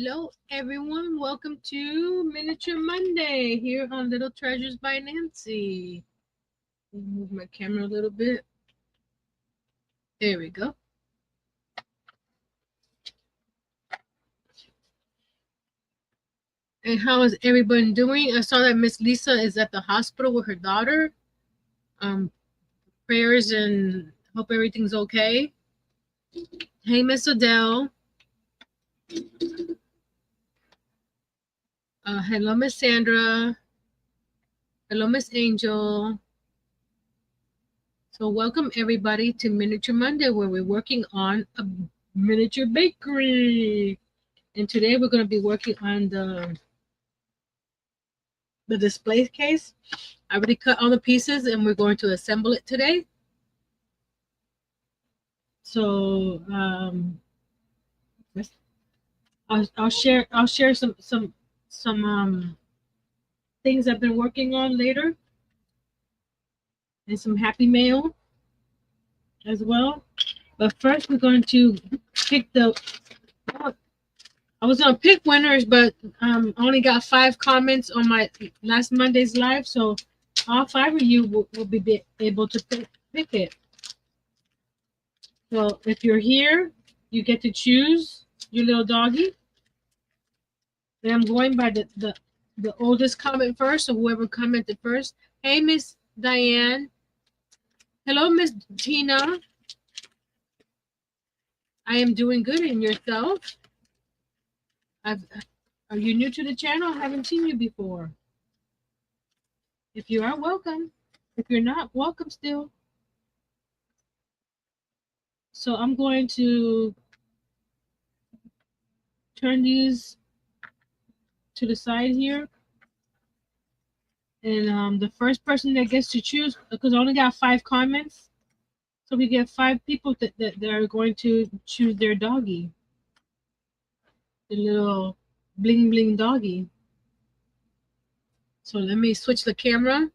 Hello, everyone. Welcome to Miniature Monday here on Little Treasures by Nancy. Move my camera a little bit. There we go. And how is everyone doing? I saw that Miss Lisa is at the hospital with her daughter. Prayers and hope everything's okay. Hey, Miss Adele. Hello, Miss Sandra. Hello, Miss Angel. So welcome everybody to Miniature Monday, where we're working on a miniature bakery. And today we're going to be working on the display case. I already cut all the pieces and we're going to assemble it today. So I'll share some things I've been working on later, and some happy mail as well. But first we're going to pick I was gonna pick winners, but I only got 5 comments on my last Monday's live, so all 5 of you will be able to pick it. So if you're here, you get to choose your little doggy. And I'm going by the oldest comment first, so whoever commented first. Hey, Miss Diane. Hello, Miss Tina. I am doing good, and yourself? Are you new to the channel? I haven't seen you before. If you are, welcome. If you're not, welcome still. So I'm going to turn these to the side here. And the first person that gets to choose, because I only got 5 comments, so we get 5 people that are going to choose their doggy. The little bling bling doggy. So let me switch the camera.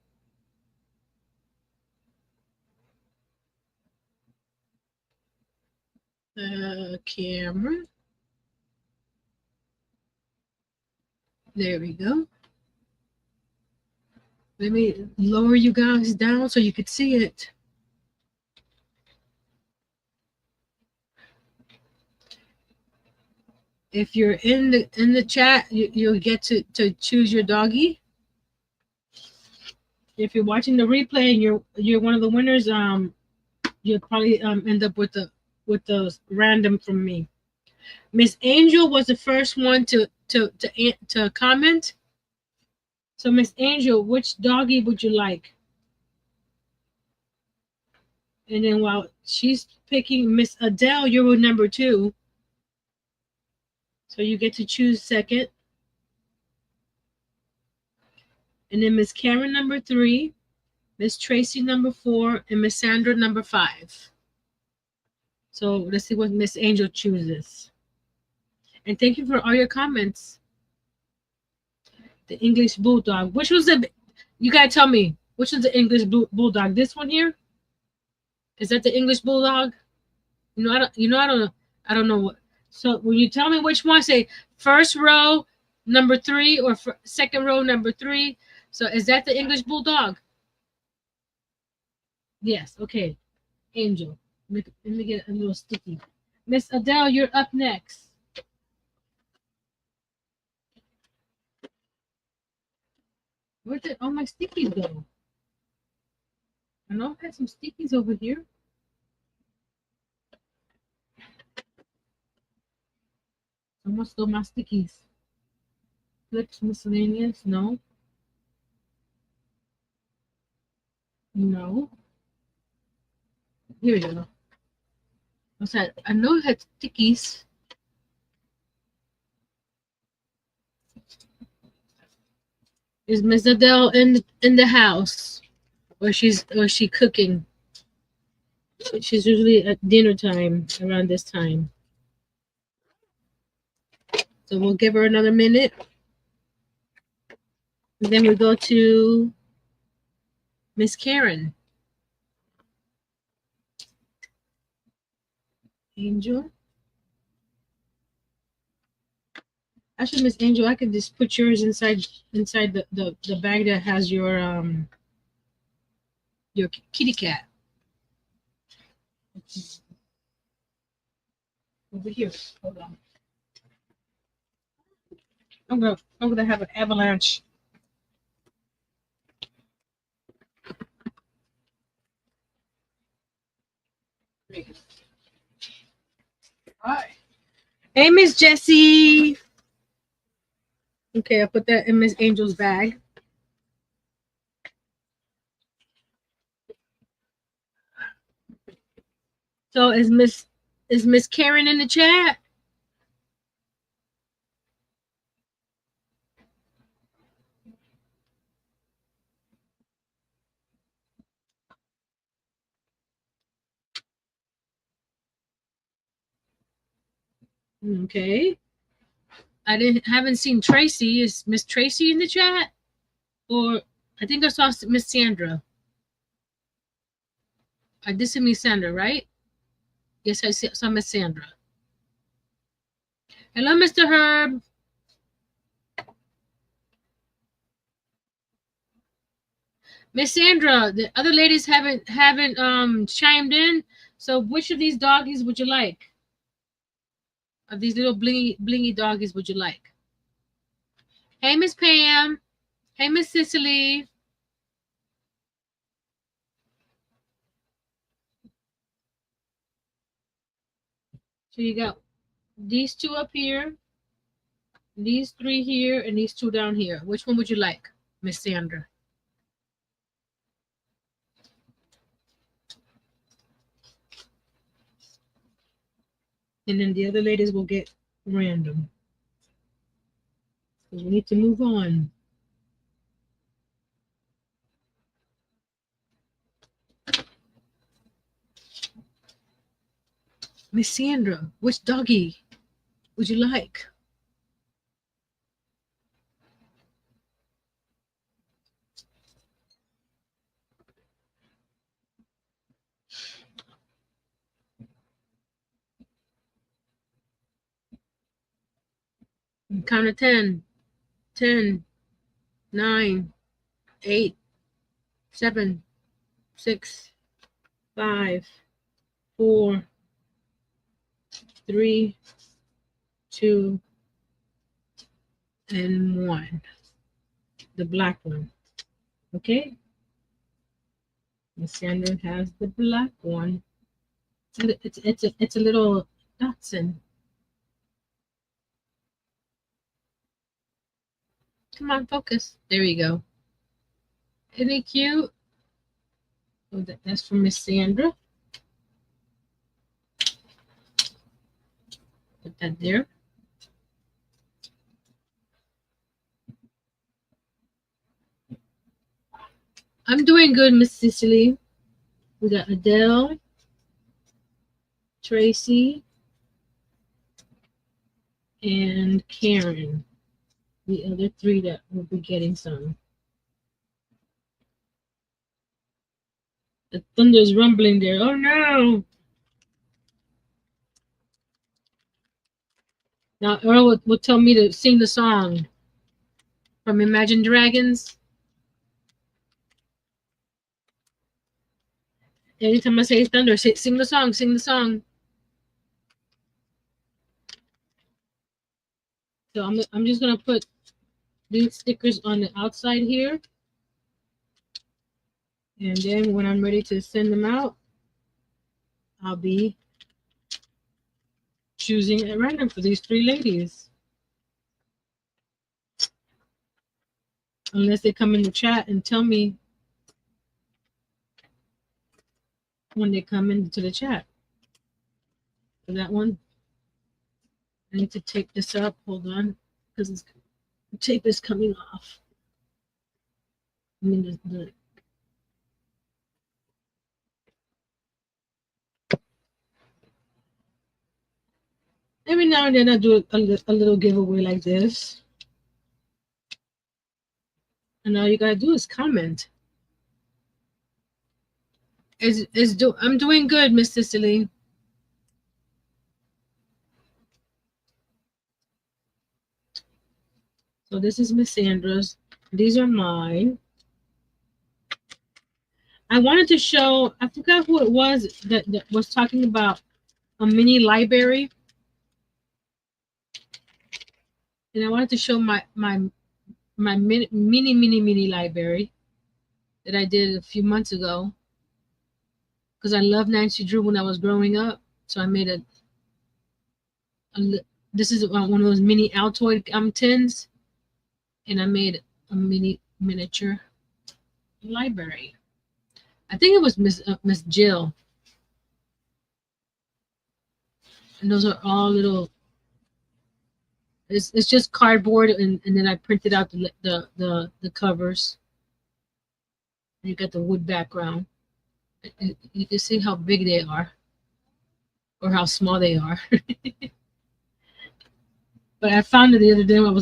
Camera. There we go. Let me lower you guys down so you could see it. If you're in the chat, you'll get to choose your doggy. If you're watching the replay and you're one of the winners, you'll probably end up with the random from me. Miss Angel was the first one to comment. So Miss Angel, which doggy would you like? And then while she's picking, Miss Adele, you're number 2. So you get to choose second. And then Miss Karen number 3, Miss Tracy number 4, and Miss Sandra number 5. So let's see what Miss Angel chooses. And thank you for all your comments. The English Bulldog. Which was you gotta tell me, which is the English Bulldog? This one here? Is that the English Bulldog? I don't know what. So when you tell me which one, say first row number 3 or second row number 3. So is that the English Bulldog? Yes. Okay. Angel. Let me get a little sticky. Miss Adele, you're up next. Where did all my stickies go? I know I had some stickies over here. Almost got my stickies. Clips miscellaneous? No. No. Here we go. What's that? I know it had stickies. Is Miss Adele in the house? Or she cooking? She's usually at dinner time around this time. So we'll give her another minute. And then we go to Miss Karen. Angel. Actually, Miss Angel, I could just put yours inside the bag that has your kitty cat. Over here. Hold on. I'm gonna have an avalanche. Hi. Hey, Miss Jessie. Okay, I put that in Miss Angel's bag. So is Miss Karen in the chat? Okay. I haven't seen Tracy. Is Miss Tracy in the chat? Or I think I saw Miss Sandra. I did see Miss Sandra, right? Yes, I saw Miss Sandra. Hello, Mr. Herb. Miss Sandra, the other ladies haven't chimed in. So which of these doggies would you like? Of these little blingy doggies would you like? Hey, Miss Pam. Hey, Miss Cicely. So you got these two up here, these three here, and these two down here. Which one would you like, Miss Sandra? And then the other ladies will get random. We need to move on. Miss Sandra, which doggy would you like? Count of 10, 10, 9, 8, 7, 6, 5, 4, 3, 2, and 1. The black one. Okay? Miss Sandra has the black one. It's a little Dachshund. Come on, focus. There you go. Isn't he cute? Oh, that's from Miss Sandra. Put that there. I'm doing good, Miss Cicely. We got Adele, Tracy, and Karen. The other three that will be getting some. The thunder's rumbling there. Oh no! Now Earl will tell me to sing the song from Imagine Dragons. Anytime I say thunder, sing the song, sing the song. So I'm just gonna put these stickers on the outside here. And then when I'm ready to send them out, I'll be choosing at random for these three ladies. Unless they come in the chat and tell me when they come into the chat. For that one, I need to tape this up. Hold on, because the tape is coming off. I mean, every now and then I do a little giveaway like this. And all you gotta do is comment. I'm doing good, Miss Cicely. So this is Miss Sandra's. These are mine. I wanted to show, I forgot who it was that was talking about a mini library. And I wanted to show my mini library that I did a few months ago. Because I loved Nancy Drew when I was growing up. So I made this is one of those mini Altoid tins. And I made a miniature library. I think it was Miss Jill. And those are all little. It's just cardboard, and then I printed out the covers. And you got the wood background. You can see how big they are, or how small they are. But I found it the other day when I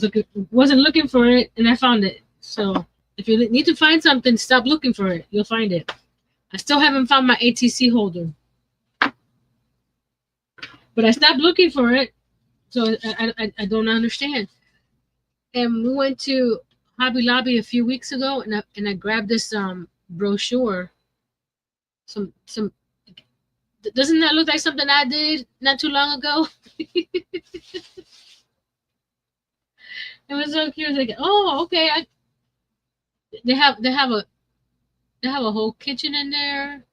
wasn't looking for it, and I found it. So if you need to find something, stop looking for it. You'll find it. I still haven't found my ATC holder, but I stopped looking for it, so I don't understand. And we went to Hobby Lobby a few weeks ago, and I grabbed this brochure. Some doesn't that look like something I did not too long ago? It was so cute. Like, oh, okay. They have a whole kitchen in there.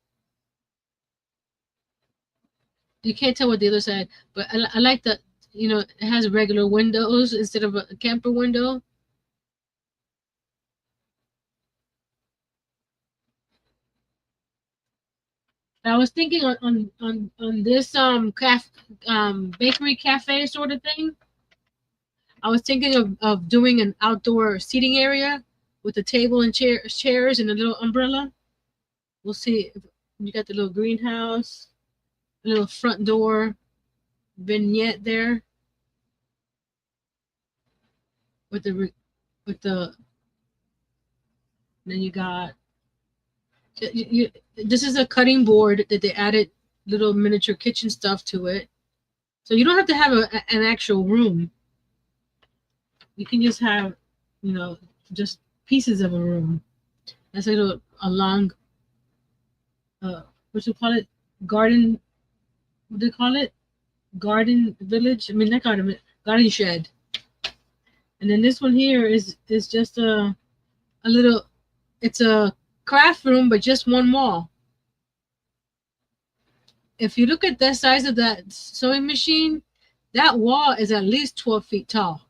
You can't tell what the other side, but I like that. You know, it has regular windows instead of a camper window. I was thinking on this bakery cafe sort of thing. I was thinking of doing an outdoor seating area with a table and chairs and a little umbrella. We'll see. You got the little greenhouse, a little front door vignette there with the. Then you got. This is a cutting board that they added little miniature kitchen stuff to it, so you don't have to have an actual room. You can just have, just pieces of a room. That's a long, what you call it, garden. What do they call it? Garden village. I mean, not garden shed. And then this one here is just a little. It's a craft room, but just one wall. If you look at the size of that sewing machine, that wall is at least 12 feet tall.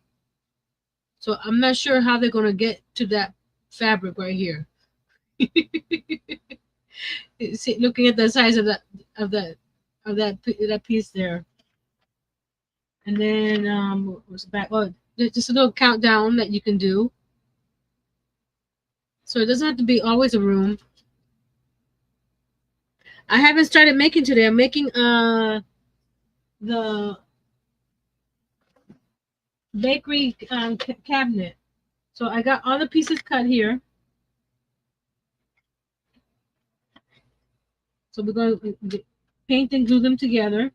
So I'm not sure how they're going to get to that fabric right here. See, looking at the size of that piece there. And then what's back? Oh, just a little countdown that you can do. So it doesn't have to be always a room. I haven't started making today. I'm making the bakery cabinet. So I got all the pieces cut here. So we're going to paint and glue them together.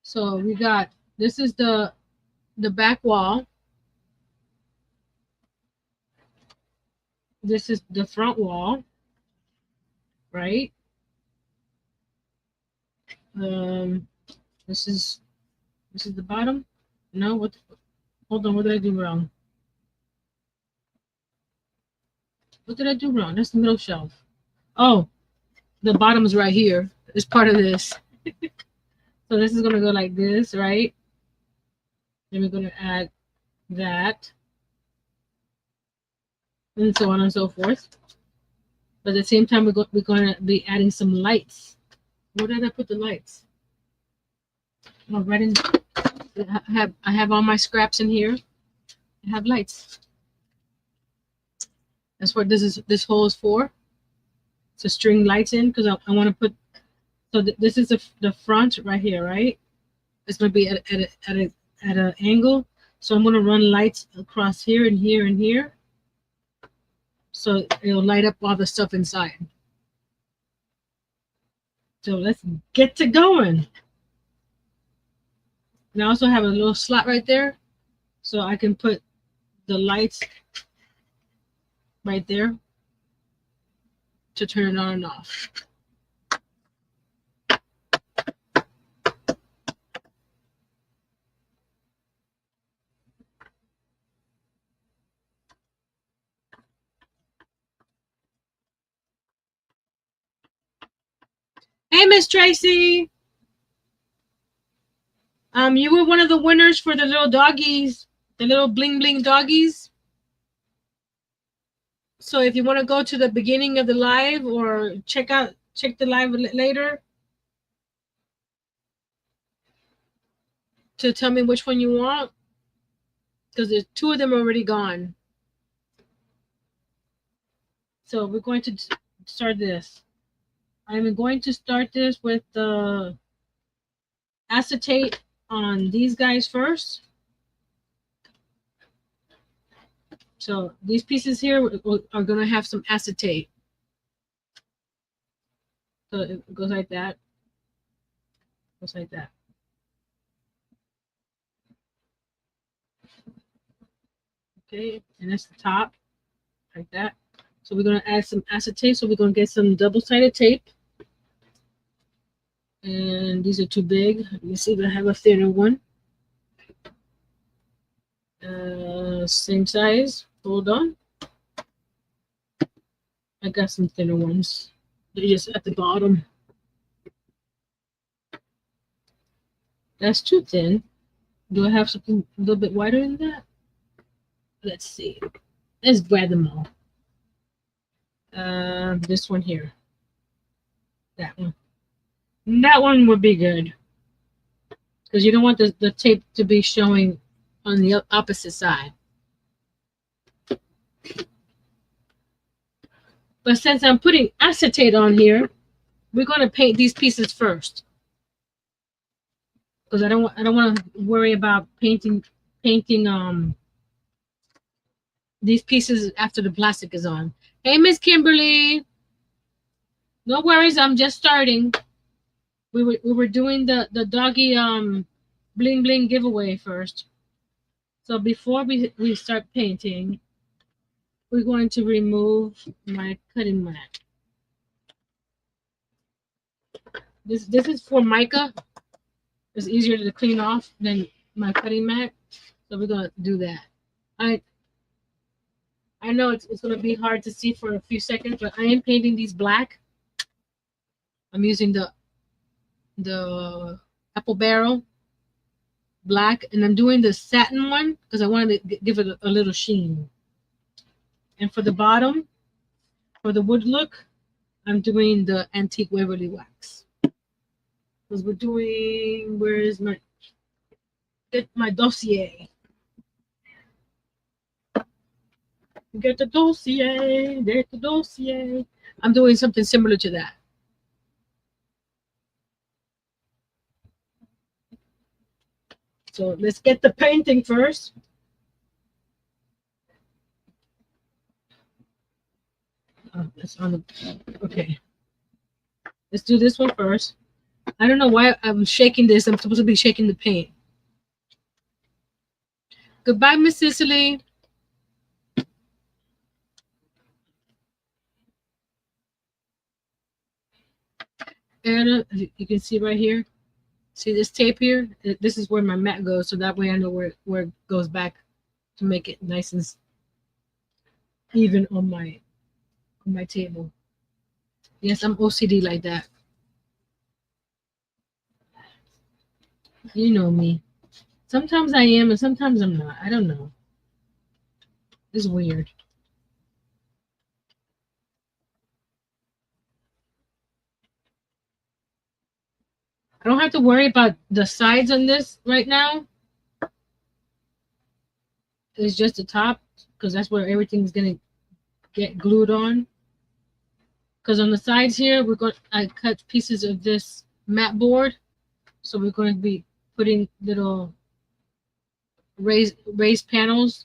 So we got, this is the back wall. This is the front wall, right? This is the bottom. No, what? Hold on, what did I do wrong? What did I do wrong? That's the middle shelf. Oh, the bottom is right here. It's part of this. So this is gonna go like this, right? Then we're gonna add that, and so on and so forth. But at the same time, we're going to be adding some lights. Where did I put the lights? Oh, right in. I have all my scraps in here. I have lights. That's what this hole is for. To string lights in, because I want to put. So this is the front right here, right? It's going to be at an angle. So I'm going to run lights across here and here and here. So it'll light up all the stuff inside. So let's get to going. And I also have a little slot right there, so I can put the lights right there to turn it on and off. Hey, Miss Tracy. You were one of the winners for the little doggies, the little bling bling doggies. So if you want to go to the beginning of the live or check the live later to tell me which one you want, because there's two of them already gone. So we're going to start this. I'm going to start this with the acetate on these guys first. So these pieces here are going to have some acetate. So it goes like that. Goes like that. Okay, and that's the top, like that. So we're going to add some acetate. So we're going to get some double-sided tape. And these are too big. Let me see if I have a thinner one. Same size. Hold on. I got some thinner ones. They're just at the bottom. That's too thin. Do I have something a little bit wider than that? Let's see. Let's grab them all. This one here. That one. That one would be good. Because you don't want the tape to be showing on the opposite side. But since I'm putting acetate on here, we're going to paint these pieces first. Because I don't want to worry about painting these pieces after the plastic is on. Hey, Miss Kimberly. No worries, I'm just starting. We were doing the doggy bling bling giveaway first. So before we start painting, we're going to remove my cutting mat. This is for mica. It's easier to clean off than my cutting mat. So we're gonna do that. I know it's gonna be hard to see for a few seconds, but I am painting these black. I'm using the apple barrel black, and I'm doing the satin one because I wanted to give it a little sheen. And for the bottom, for the wood look, I'm doing the antique Waverly wax. Because we're doing, where's my dossier? Get the dossier, get the dossier. I'm doing something similar to that. So let's get the painting first. That's on the, okay. Let's do this one first. I don't know why I'm shaking this. I'm supposed to be shaking the paint. Goodbye, Miss Cicely. And you can see right here. See this tape here? This is where my mat goes, so that way I know where it goes back to make it nice and even on my table. Yes, I'm OCD like that. You know me. Sometimes I am and sometimes I'm not. I don't know. It's weird. I don't have to worry about the sides on this right now. It's just the top because that's where everything's gonna get glued on. Because on the sides here, I cut pieces of this mat board, so we're going to be putting little raised panels.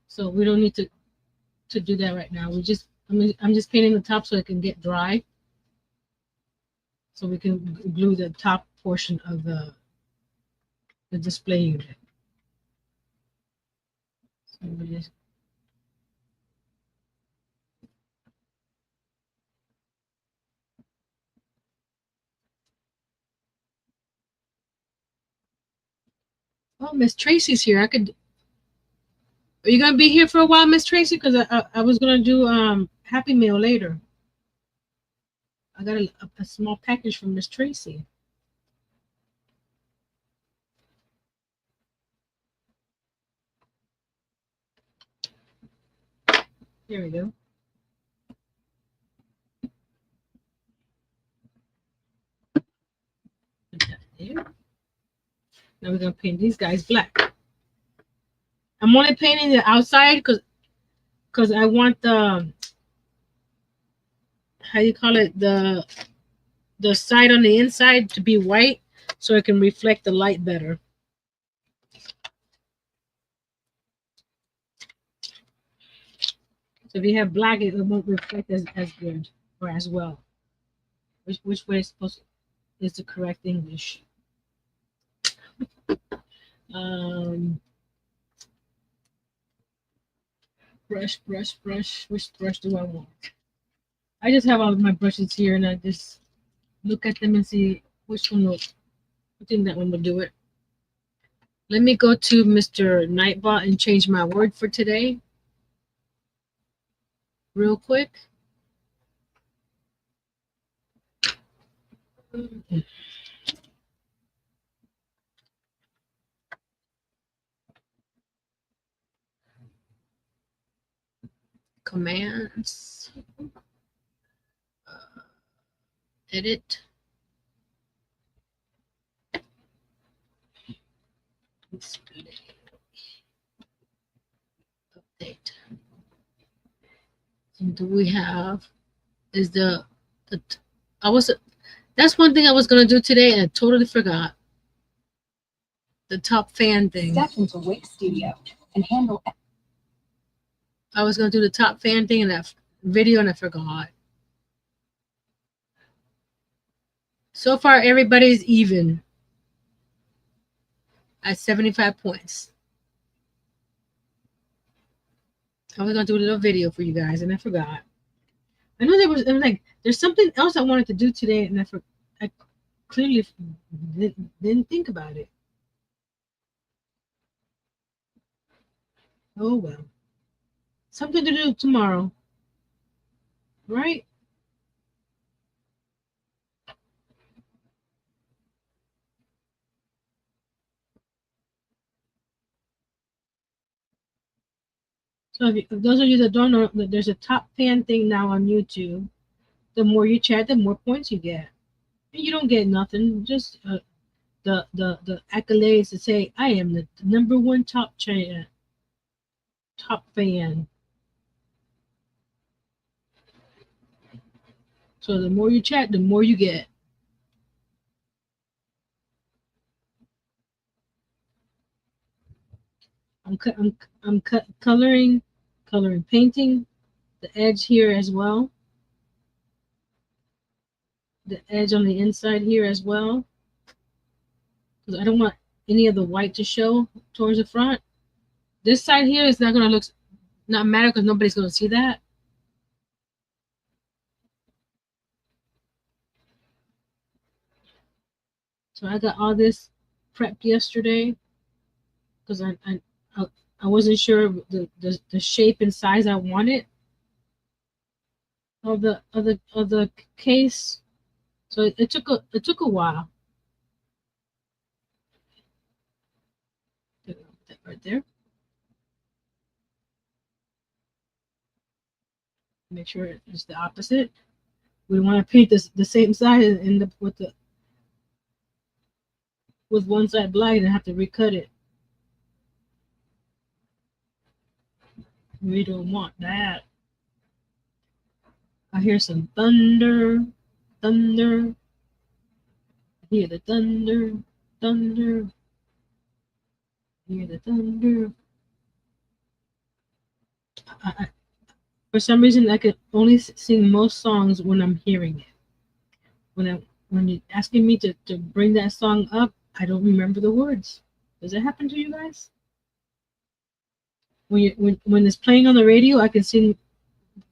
So we don't need to do that right now. I'm just painting the top so it can get dry. so we can glue the top portion of the display unit. So we just oh, Miss Tracy's here. I could. Are you gonna be here for a while, Miss Tracy? Because I was gonna do Happy Meal later. I got a small package from Miss Tracy. There we go. Put that there. Now we're gonna paint these guys black. I'm only painting the outside because I want the, how you call it, the side on the inside to be white so it can reflect the light better. So if you have black, it won't reflect as good or as well. Which way is supposed to, is the correct English? Brush. Which brush do I want? I just have all of my brushes here, and I just look at them and see which one will. I think that one will do it. Let me go to Mr. Nightbot and change my word for today, real quick. Commands, edit, update. And do we have is the that's one thing I was gonna do today and I totally forgot. The top fan thing. Step into Wake Studio and handle. I was gonna do the top fan thing in that video and I forgot. So far, everybody's even at 75 points. I was gonna do a little video for you guys and I forgot. I know there was like there's something else I wanted to do today and I clearly didn't think about it. Oh well. Something to do tomorrow. Right? So if those of you that don't know, there's a top fan thing now on YouTube. The more you chat, the more points you get. And you don't get nothing, just the accolades to say I am the number one top fan. So the more you chat, the more you get. I'm coloring, painting the edge here as well. The edge on the inside here as well, because I don't want any of the white to show towards the front. This side here is not gonna look not matter because nobody's gonna see that. So I got all this prepped yesterday because I wasn't sure the shape and size I wanted of the case. So it took a while. That right there. Make sure it's the opposite. We want to paint this the same side and end up with one side black and have to recut it. We don't want that. I hear some thunder. I hear the thunder. I hear the thunder. For some reason, I can only sing most songs when I'm hearing it. when you're asking me to bring that song up, I don't remember the words. Does it happen to you guys? When it's playing on the radio, I can sing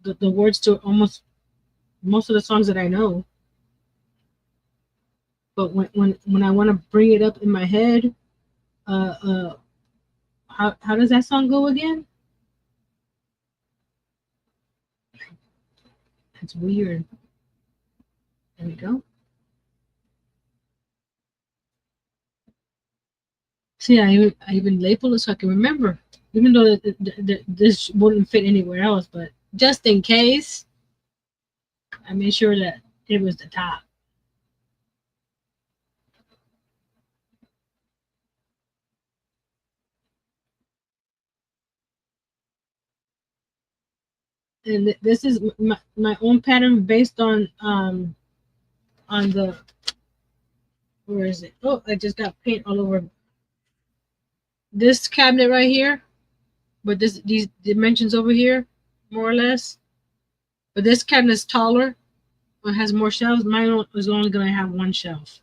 the words to almost most of the songs that I know. But when I want to bring it up in my head, uh, uh, how does that song go again? It's weird. There we go. See, I even labeled it so I can remember, even though this wouldn't fit anywhere else. But just in case, I made sure that it was the top. And this is my own pattern based on the, where is it? Oh, I just got paint all over this cabinet right here, but these dimensions over here, more or less. But this cabinet is taller, it has more shelves. Mine is only gonna have one shelf.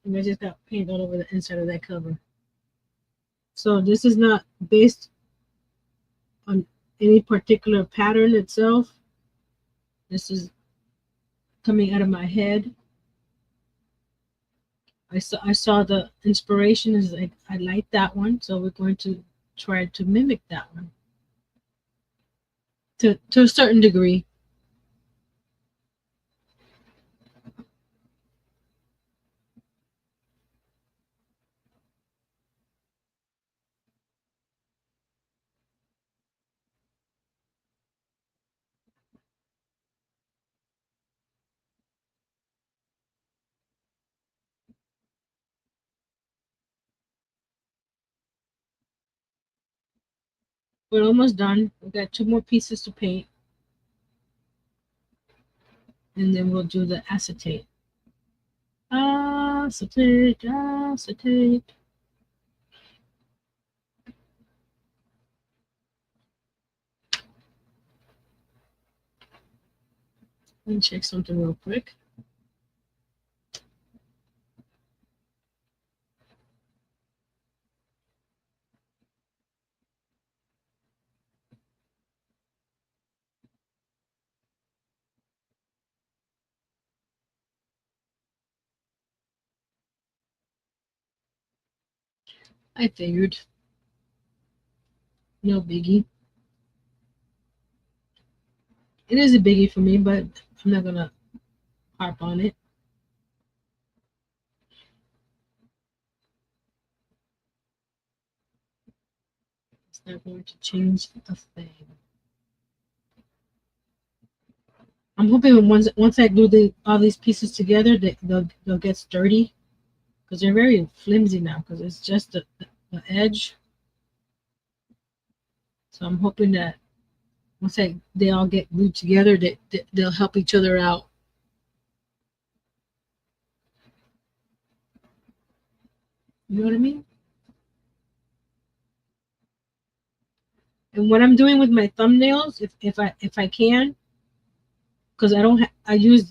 And I just got paint all over the inside of that cover. So this is not based on any particular pattern itself. This is coming out of my head. I saw the inspiration is like I like that one, so we're going to try to mimic that one to a certain degree. We're almost done. We got 2 more pieces to paint, and then we'll do the acetate. Acetate, acetate. Let me check something real quick. I figured. No biggie. It is a biggie for me, but I'm not gonna harp on it. It's not going to change a thing. I'm hoping once I glue all these pieces together, they'll get sturdy, because they're very flimsy now, because it's just the edge. So I'm hoping that once they all get glued together, they'll help each other out. You know what I mean? And what I'm doing with my thumbnails, if I can, because I don't I do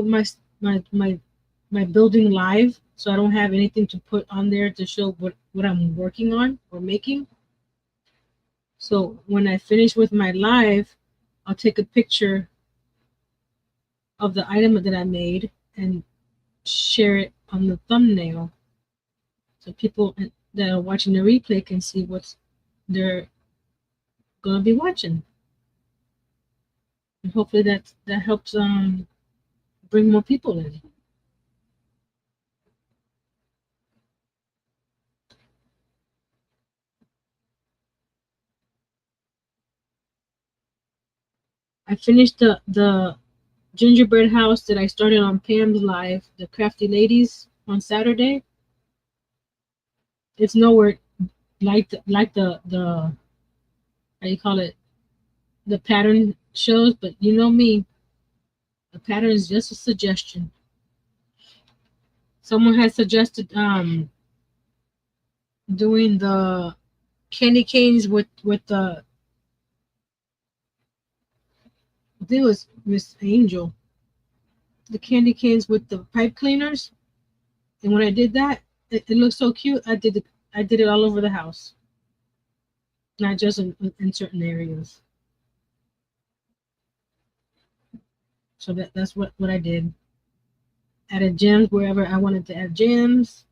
my building live, so I don't have anything to put on there to show what I'm working on or making. So when I finish with my live, I'll take a picture of the item that I made and share it on the thumbnail, so people that are watching the replay can see what they're gonna be watching. And hopefully that helps bring more people in. I finished the gingerbread house that I started on Pam's live, the Crafty Ladies, on Saturday. It's nowhere like the how you call it, the pattern shows, but you know me, the pattern is just a suggestion. Someone had suggested doing the candy canes with the, I think it was Miss Angel. the candy canes with the pipe cleaners. And when I did that, it looked so cute. I did it all over the house, not just in certain areas. So that's what I did. Added gems wherever I wanted to add gems.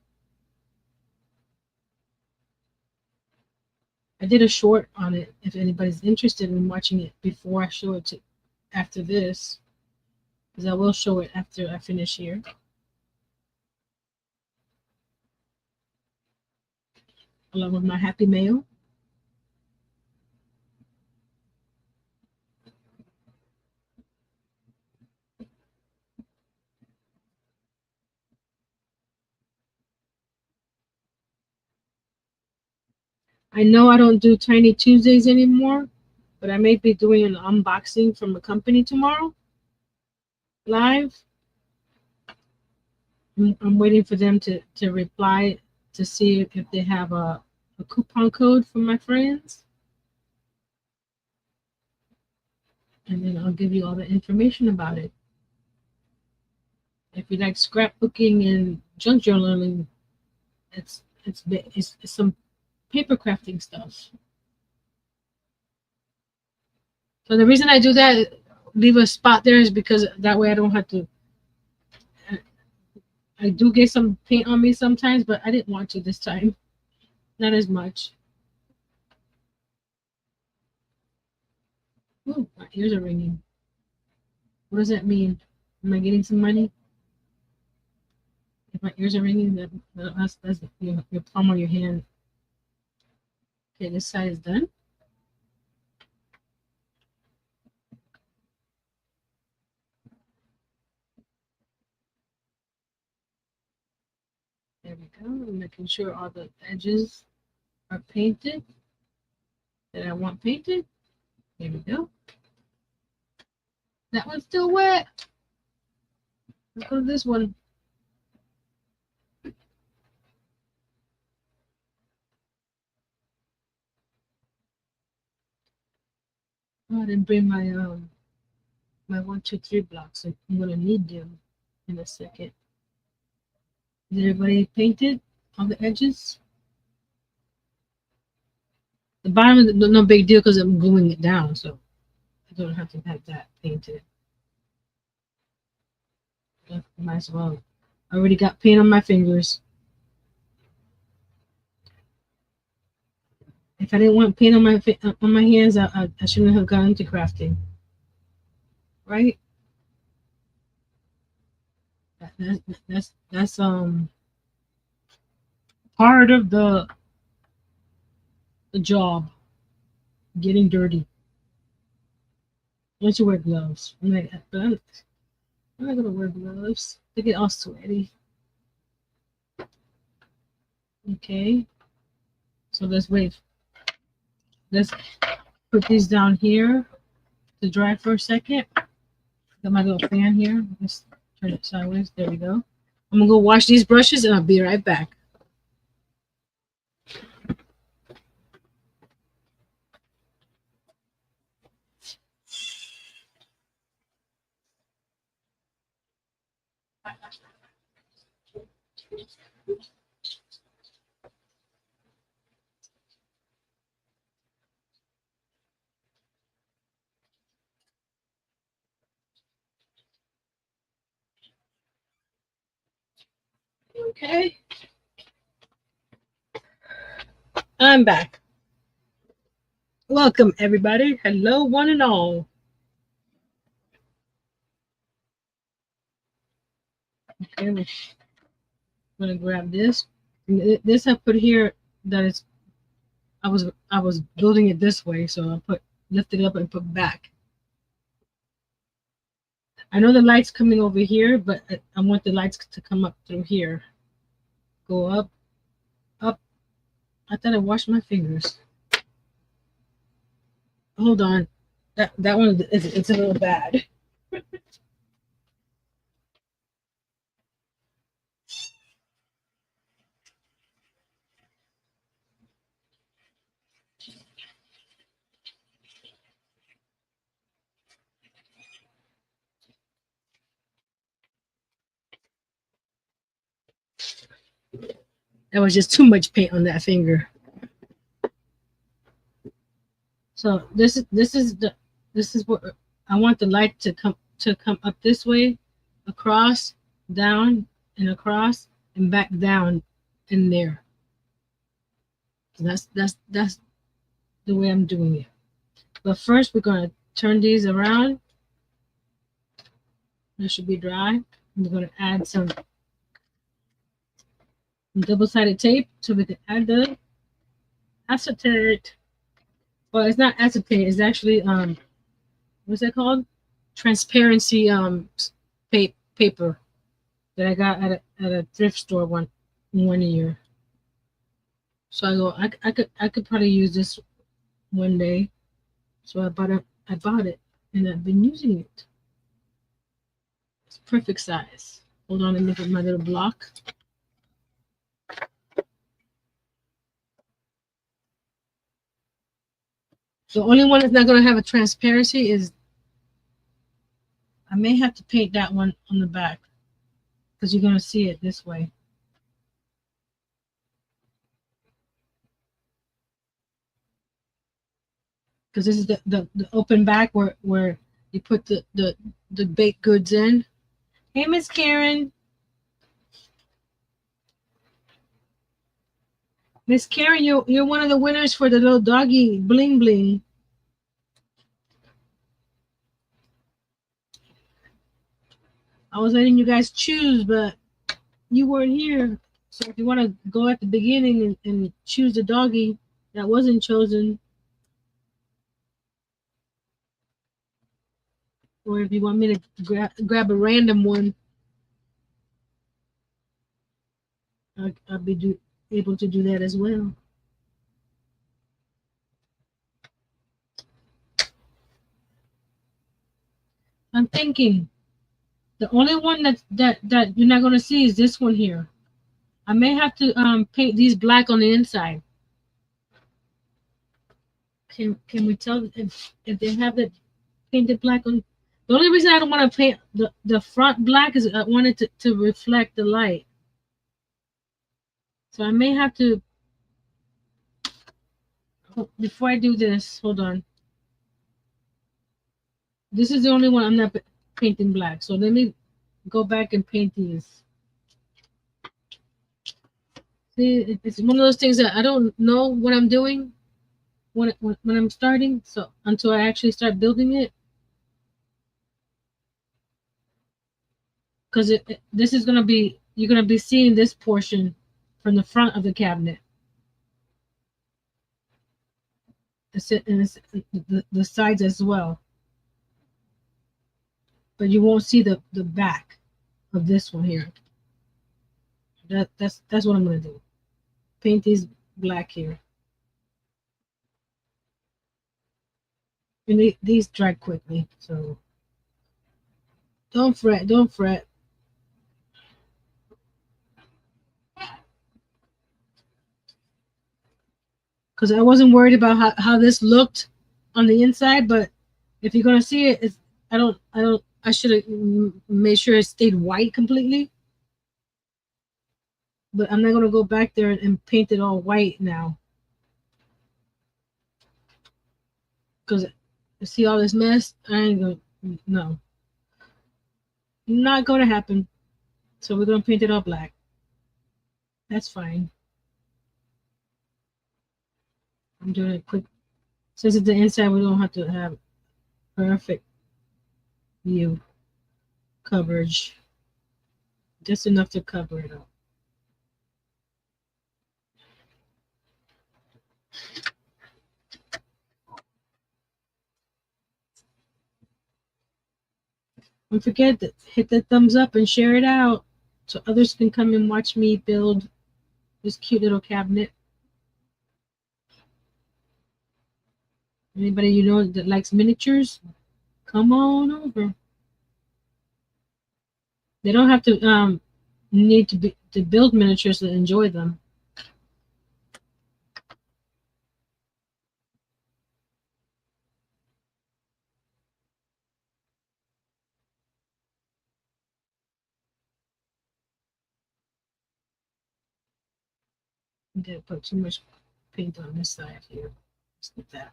I did a short on it if anybody's interested in watching it before I show it to after this, because I will show it after I finish here. Along with my happy mail. I know I don't do Tiny Tuesdays anymore, but I may be doing an unboxing from a company tomorrow live. I'm waiting for them to reply to see if they have a coupon code for my friends. And then I'll give you all the information about it. If you like scrapbooking and junk journaling, it's some paper crafting stuff. So the reason I do that, leave a spot there, is because that way I don't have to. I do get some paint on me sometimes, but I didn't want to this time. Not as much. Ooh, my ears are ringing. What does that mean? Am I getting some money? If my ears are ringing, that's your palm on your hand. Okay, this side is done. There we go. I'm making sure all the edges are painted that I want painted. There we go. That one's still wet. Let's go to this one. Oh, I didn't bring my 1, 2, 3 blocks. So I'm gonna need them in a second. Is everybody painted on the edges? The bottom is no big deal because I'm gluing it down, so I don't have to have that painted. Might as well. I already got paint on my fingers. If I didn't want paint on my hands, I shouldn't have gone into crafting, right? That's part of the job, getting dirty. Once you wear gloves, I'm like, but I'm not gonna wear gloves. They get all sweaty. Okay, so let's wait. Let's put these down here to dry for a second. Got my little fan here. Let's turn it sideways. There we go. I'm gonna go wash these brushes and I'll be right back. Okay. I'm back. Welcome, everybody. Hello, one and all. Okay, I'm gonna grab this. This I put here that is, I was building it this way, so I lift it up and put back. I know the light's coming over here, but I want the lights to come up through here. Go up, up. I thought I washed my fingers. Hold on. That one is it's a little bad. That was just too much paint on that finger. So this is what I want the light to come up this way, across, down, and across, and back down in there. So that's the way I'm doing it. But first we're gonna turn these around. That should be dry. We're gonna add some double-sided tape so we can add the acetate. Well, it's not acetate. It's actually what's that called? Transparency paper that I got at a thrift store one year. So I could probably use this one day. So I bought it and I've been using it. It's perfect size. Hold on, let me get my little block. The only one that's not gonna have a transparency is I may have to paint that one on the back because you're gonna see it this way. Because this is the open back where you put the baked goods in. Hey, Miss Karen. Miss Karen, you're one of the winners for the little doggy bling bling. I was letting you guys choose, but you weren't here. So if you want to go at the beginning and choose the doggy that wasn't chosen, or if you want me to grab a random one, I'll be able to do that as well. I'm thinking the only one that you're not gonna see is this one here. I may have to paint these black on the inside. Can we tell if they have it painted black on? The only reason I don't want to paint the front black is I want it to reflect the light. So I may have to, before I do this, hold on. This is the only one I'm not painting black. So let me go back and paint these. See, it's one of those things that I don't know what I'm doing when I'm starting. So until I actually start building it, because this is gonna be you're gonna be seeing this portion from the front of the cabinet. And the sides as well, but you won't see the back of this one here. That's what I'm gonna do. Paint these black here, and these dry quickly. So don't fret, don't fret. Because I wasn't worried about how this looked on the inside, but if you're gonna see it, I should have made sure it stayed white completely. But I'm not gonna go back there and paint it all white now. Because you see all this mess, I ain't gonna, no. Not gonna happen. So we're gonna paint it all black. That's fine. I'm doing it quick. Since it's the inside, we don't have to have perfect view coverage. Just enough to cover it up. Don't forget to hit that thumbs up and share it out so others can come and watch me build this cute little cabinet. Anybody you know that likes miniatures, come on over. They don't have to need to build miniatures to enjoy them. I didn't put too much paint on this side here. Let's get that.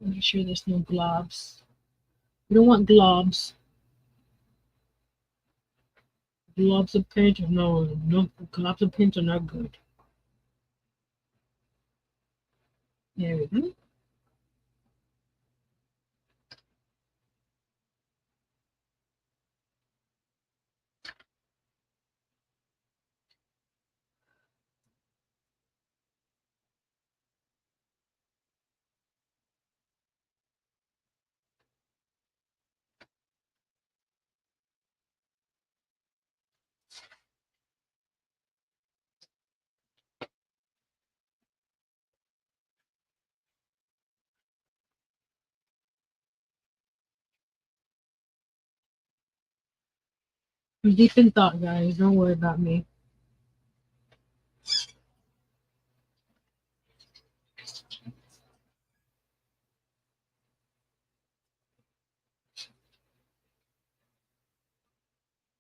Make sure there's no globs. We don't want globs. Globs of paint, no, globs of paint are not good. There we go. I'm deep in thought, guys. Don't worry about me.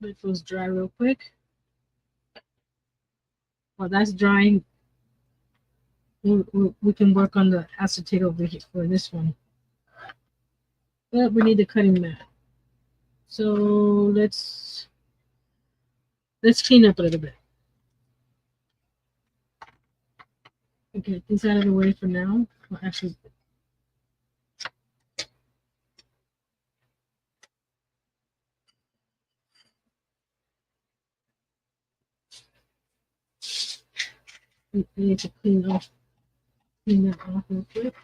Let those dry real quick. While that's drying, we can work on the acetate over here for this one. But we need the cutting mat. So let's clean up a little bit. Okay, this out of the way for now. Well, actually, we need to clean that off real quick.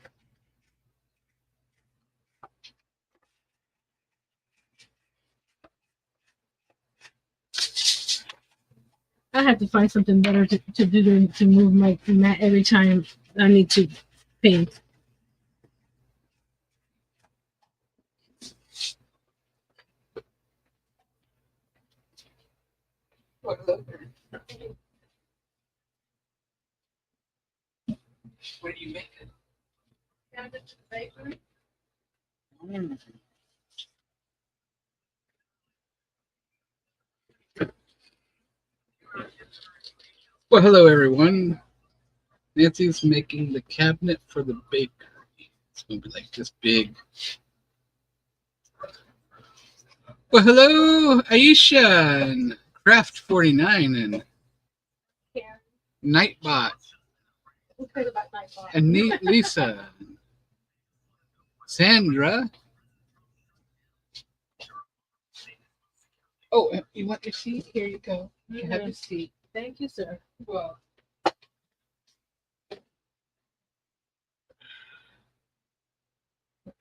I have to find something better to do to move my mat every time I need to paint. What are you making? Cabbage bacon. Mm. Well, hello everyone. Nancy's making the cabinet for the bakery. It's gonna be like this big. Well, hello Aisha and Craft 49 and Nightbot and Neat Lisa, Sandra. Oh, you want your seat? Here you go. You have your seat. Thank you, sir. Well,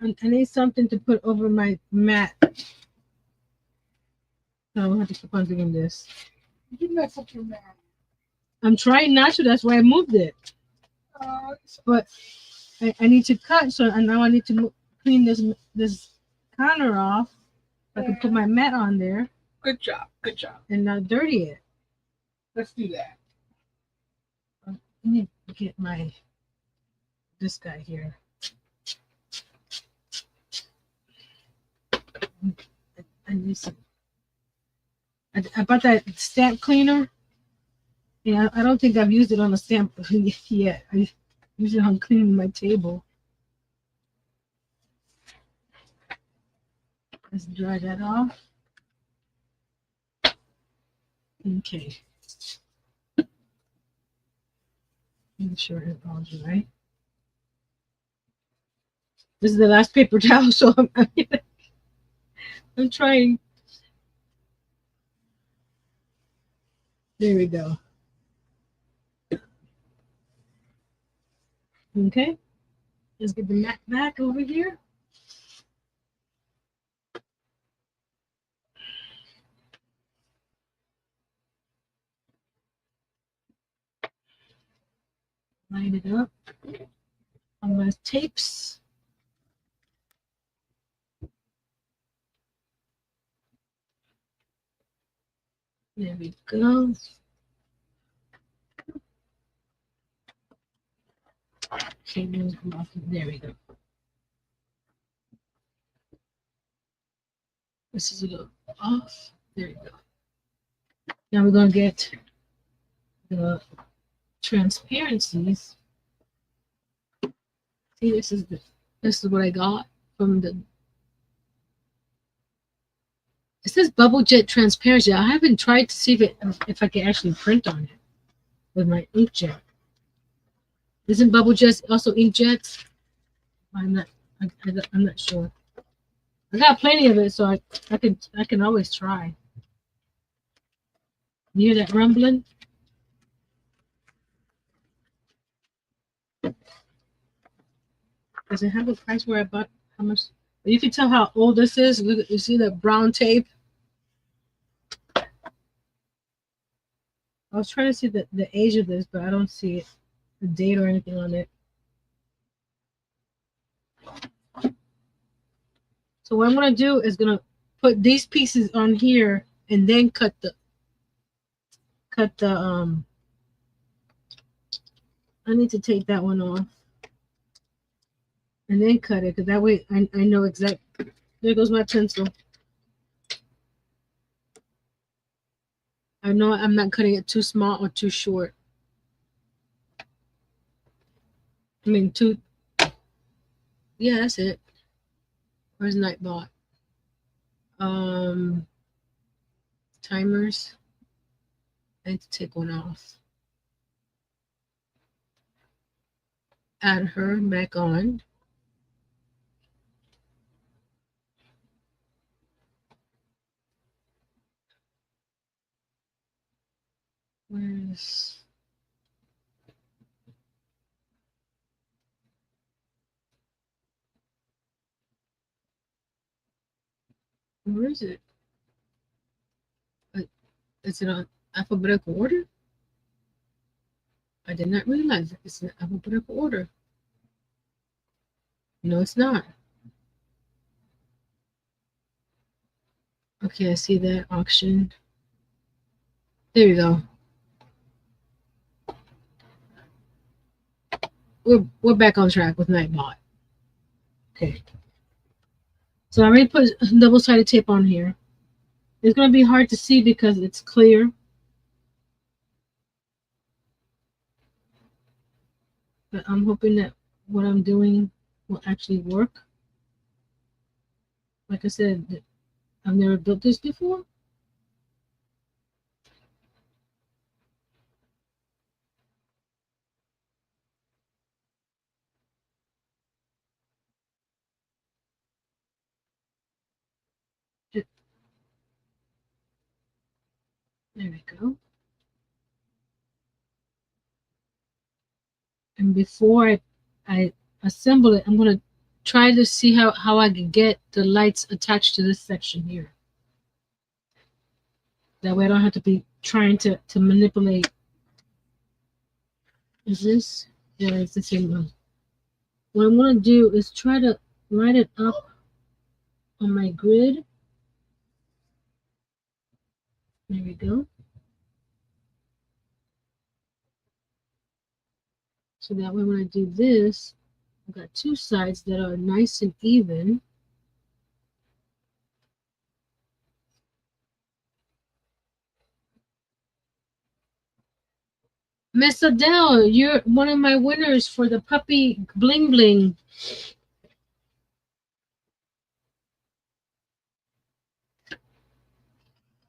I need something to put over my mat. No, I have to keep on doing this. you mess up your mat. I'm trying not to. That's why I moved it. But I need to cut, so and now I need to clean this counter off. I can put my mat on there Good job. Good job. and not dirty it. Let's do that. I need to get this guy here. I need some. I bought that stamp cleaner. Yeah, I don't think I've used it on a stamp yet. I use it on cleaning my table. Let's dry that off. Okay. Make sure it's all dry. This is the last paper towel, so I'm trying. There we go. Okay. Let's get the mat back over here. Line it up on my tapes. There we go. Okay, there we go. This is a little off. There we go. Now we're going to get the transparencies. See, this is what I got from the. It says bubble jet transparency. I haven't tried to see if I can actually print on it with my inkjet. Isn't bubble jet also inkjets? I'm not sure. I got plenty of it, so I can always try. You hear that rumbling? Does it have a price where I bought how much? You can tell how old this is. Look, you see the brown tape? I was trying to see the age of this, but I don't see it, the date or anything on it. So what I'm gonna do is gonna put these pieces on here and then cut the I need to take that one off and then cut it, because that way I know exactly. There goes my pencil. I know I'm not cutting it too small or too short. I mean, too. Yeah, that's it. Where's Nightbot? Timers. I need to take one off. Add her back on. Where's where is it? Is it on alphabetical order? I did not realize it's in alphabetical order. No, it's not. Okay, I see that auction. There you go. We're back on track with Nightbot. Okay. So I already put double-sided tape on here. It's going to be hard to see because it's clear. But I'm hoping that what I'm doing will actually work. Like I said, I've never built this before. There we go. And before I assemble it, I'm going to try to see how I can get the lights attached to this section here. That way I don't have to be trying to manipulate. Is this? Yeah, it's the same one. What I'm going to do is try to line it up on my grid. There we go. So that way when I do this, I've got two sides that are nice and even. Miss Adele, you're one of my winners for the puppy bling bling.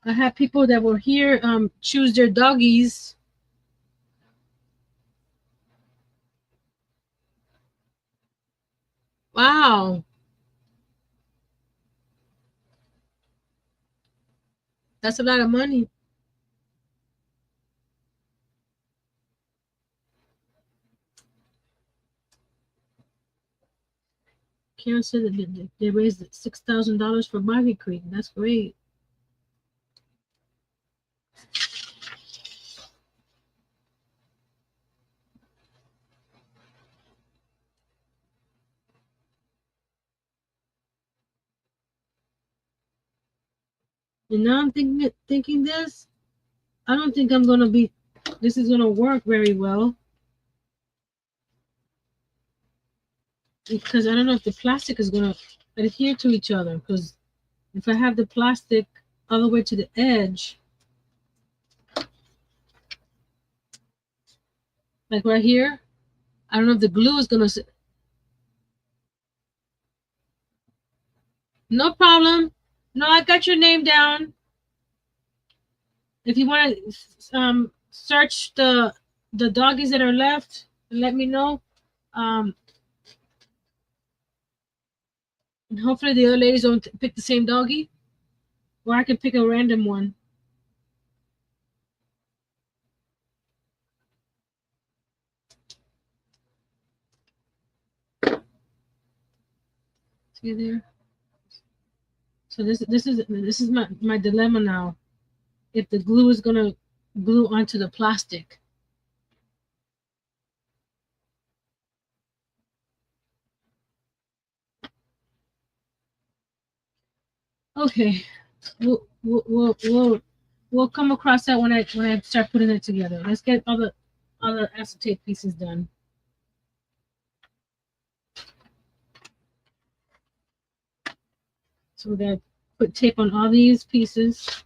I had people that were here choose their doggies. Wow. That's a lot of money. Karen said that they raised $6,000 for Bobby Creek. That's great. And now I'm thinking this. I don't think I'm gonna be. This is gonna work very well because I don't know if the plastic is gonna adhere to each other. Because if I have the plastic all the way to the edge, Like right here. I don't know if the glue is gonna. No problem. No, I got your name down. If you want to search the doggies that are left, let me know. Um, and hopefully the other ladies don't pick the same doggy, or I can pick a random one. See there. So this is my dilemma now. If the glue is gonna glue onto the plastic. Okay, we'll come across that when I start putting it together. Let's get all the acetate pieces done. So we're gonna put tape on all these pieces.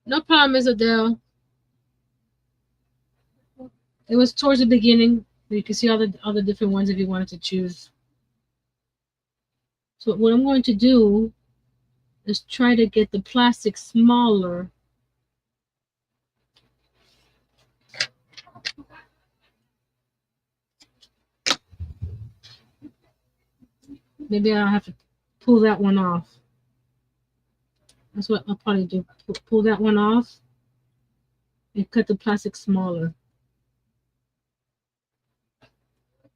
No problem, Miss Adele. It was towards the beginning. You can see all the different ones if you wanted to choose. So what I'm going to do is try to get the plastic smaller. Maybe I'll have to pull that one off. That's what I'll probably do. Pull that one off and cut the plastic smaller.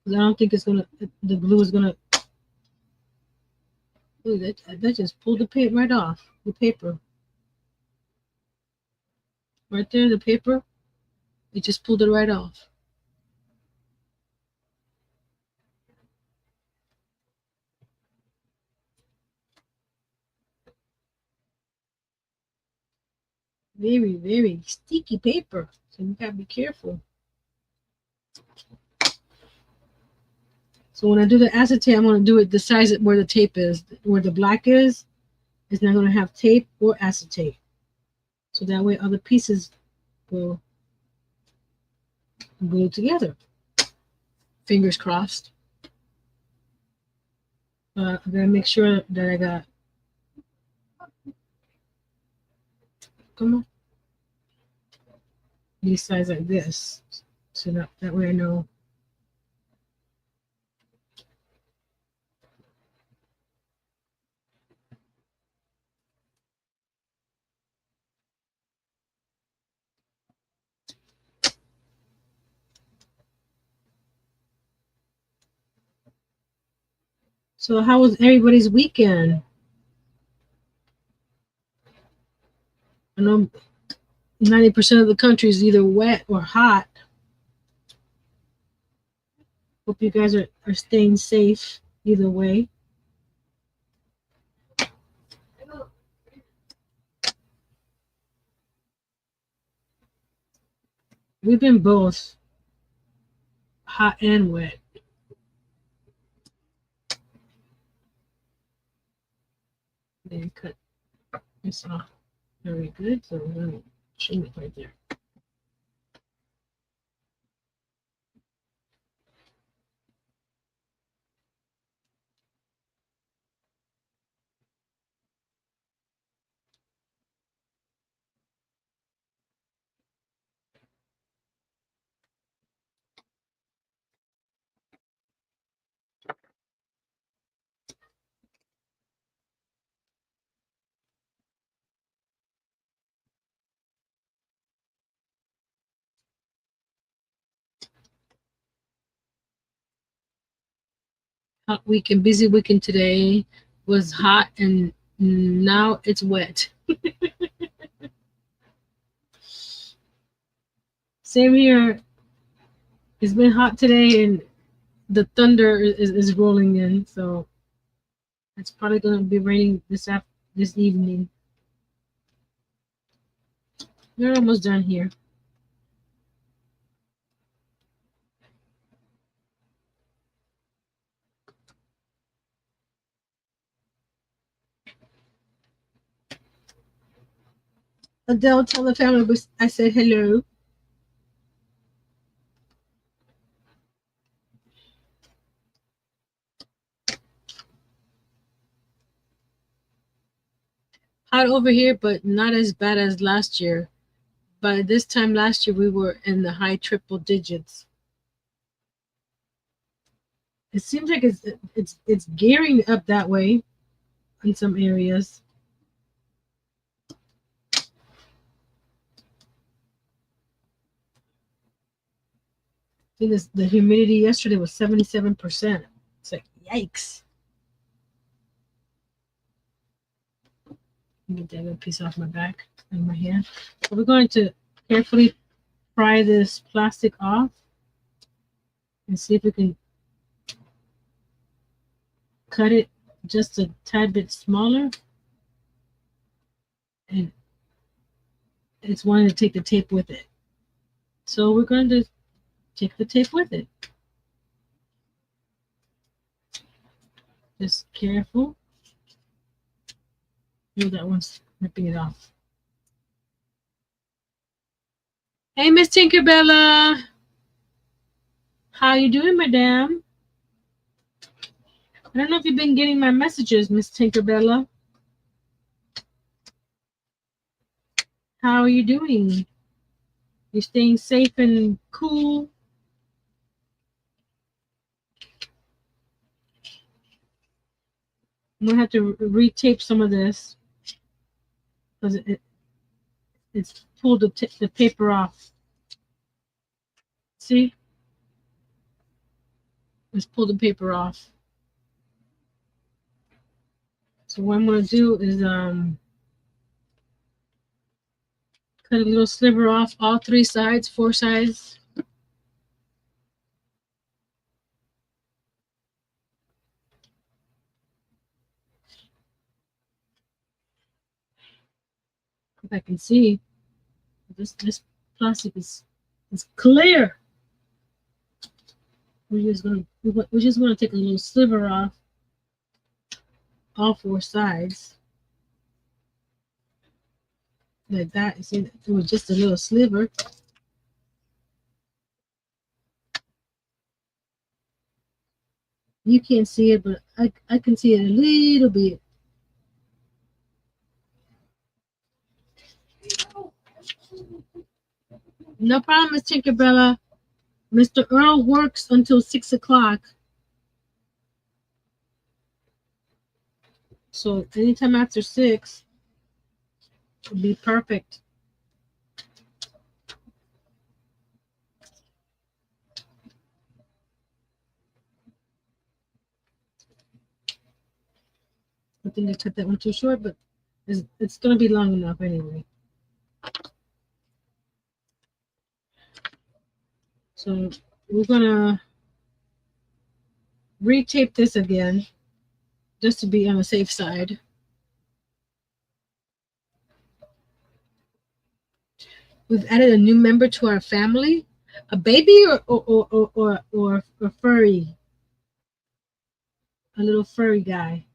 Because I don't think the glue is gonna. Ooh, that just pulled the paper right off. The paper. Right there, the paper. It just pulled it right off. Very, very sticky paper. So you gotta be careful. So when I do the acetate, I'm gonna do it the size where the tape is. Where the black is, it's not gonna have tape or acetate. So that way other pieces will glue together. Fingers crossed. I gotta make sure that I got. Come on. These sides like this. So that way I know. So how was everybody's weekend? I know 90% of the country is either wet or hot. Hope you guys are staying safe either way. We've been both hot and wet. Then cut this off. Very good. So we're going to trim it right there. Hot weekend, busy weekend today. Was hot and now it's wet. Same here. It's been hot today and the thunder is rolling in, so it's probably going to be raining this evening. We're almost done here. Adele, tell the family I said hello. Hot over here, but not as bad as last year. By this time last year, we were in the high triple digits. It seems like it's gearing up that way in some areas. See, the humidity yesterday was 77%. It's like yikes. Get that little piece off my back and my hand. So we're going to carefully pry this plastic off and see if we can cut it just a tad bit smaller. And it's wanting to take the tape with it. So we're going to take the tape with it. Just careful. Oh, that one's ripping it off. Hey, Miss Tinkerbella. How you doing, madam? I don't know if you've been getting my messages, Miss Tinkerbella. How are you doing? You staying safe and cool? I'm gonna have to retape some of this because it's pulled the paper off. See? Let's pull the paper off. So what I'm gonna do is cut a little sliver off all 3 sides, 4 sides. If I can see, this plastic is clear. We're just gonna take a little sliver off all 4 sides. Like that. You see, it was just a little sliver. You can't see it, but I can see it a little bit. No problem, Miss Tinkerbella. Mr. Earl works until 6 o'clock. So anytime after 6 would be perfect. I think I cut that one too short, but it's going to be long enough anyway. So we're going to retape this again just to be on the safe side. We've added a new member to our family. A baby or a furry? A little furry guy.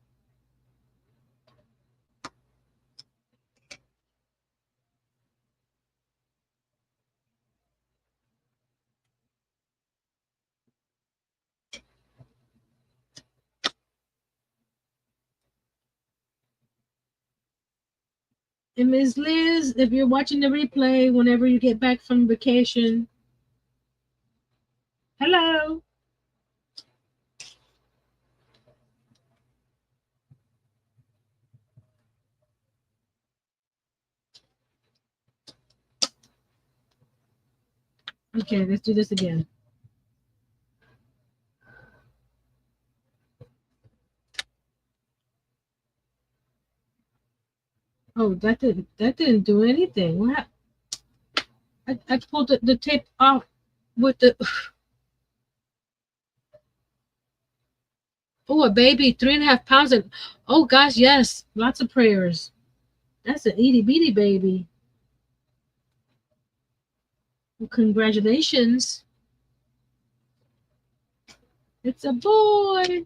And Ms. Liz, if you're watching the replay whenever you get back from vacation, hello. Okay, let's do this again. Oh, that didn't do anything. What? I pulled the tape off with the. Oh, a baby, 3.5 pounds. And oh gosh, yes, lots of prayers. That's an itty bitty baby. Well, congratulations. It's a boy.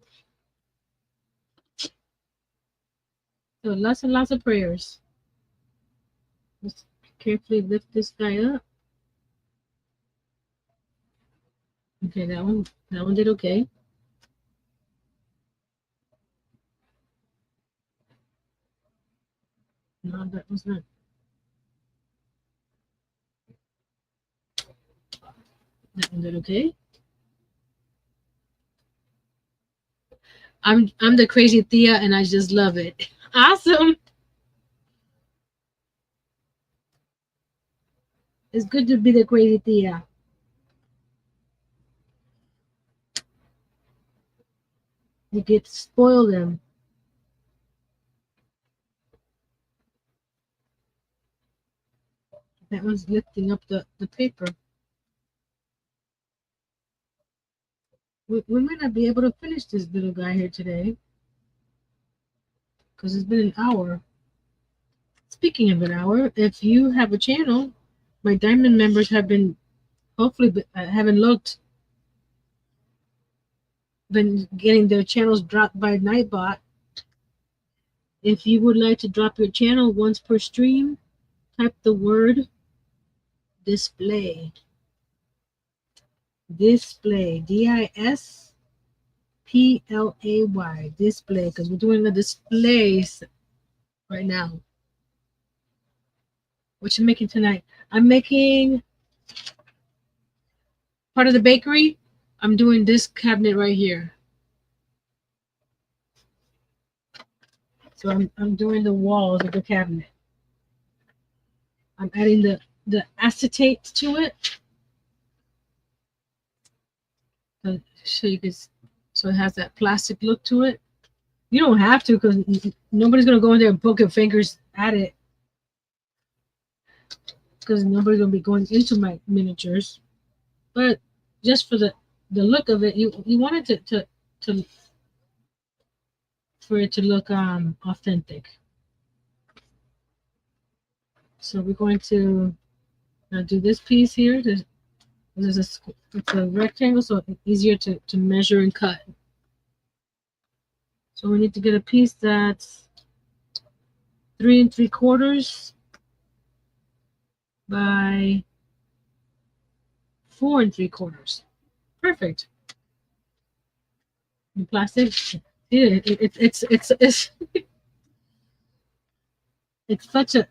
So lots and lots of prayers. Let's Carefully lift this guy up. Okay, that one did okay. No, that was not. That one did okay. I'm the crazy Thea, and I just love it. Awesome. It's good to be the crazy Thea. You get to spoil them. That one's lifting up the paper. We might not be able to finish this little guy here today because it's been an hour. Speaking of an hour, if you have a channel, my diamond members have been hopefully haven't looked, been getting their channels dropped by Nightbot. If you would like to drop your channel once per stream, type the word display. Display. DISPLAY. Display. Because we're doing the displays right now. What you making tonight? I'm making part of the bakery. I'm doing this cabinet right here. So I'm doing the walls of the cabinet. I'm adding the acetate to it. So you can, so it has that plastic look to it. You don't have to because nobody's gonna go in there and poke your fingers at it. Because nobody's gonna be going into my miniatures. But just for the look of it, you want it to for it to look authentic. So we're going to do this piece here. It's a rectangle, so it's easier to measure and cut. So we need to get a piece that's 3 3/4 by 4 3/4. Perfect. The plastic. Yeah, it's it's such a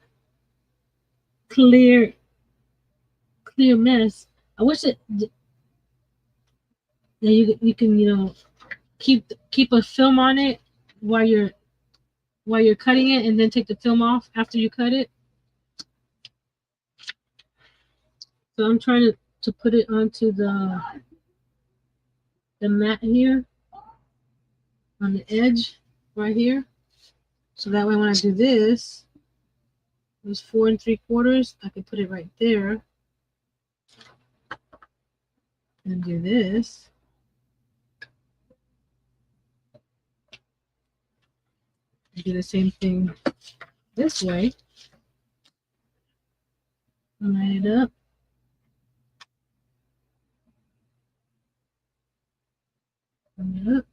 clear mess. I wish that you can keep a film on it while you're cutting it, and then take the film off after you cut it. So I'm trying to put it onto the mat here on the edge right here. So that way when I do this, those 4 3/4, I can put it right there and do this. Do the same thing this way. Line it up. Line it up.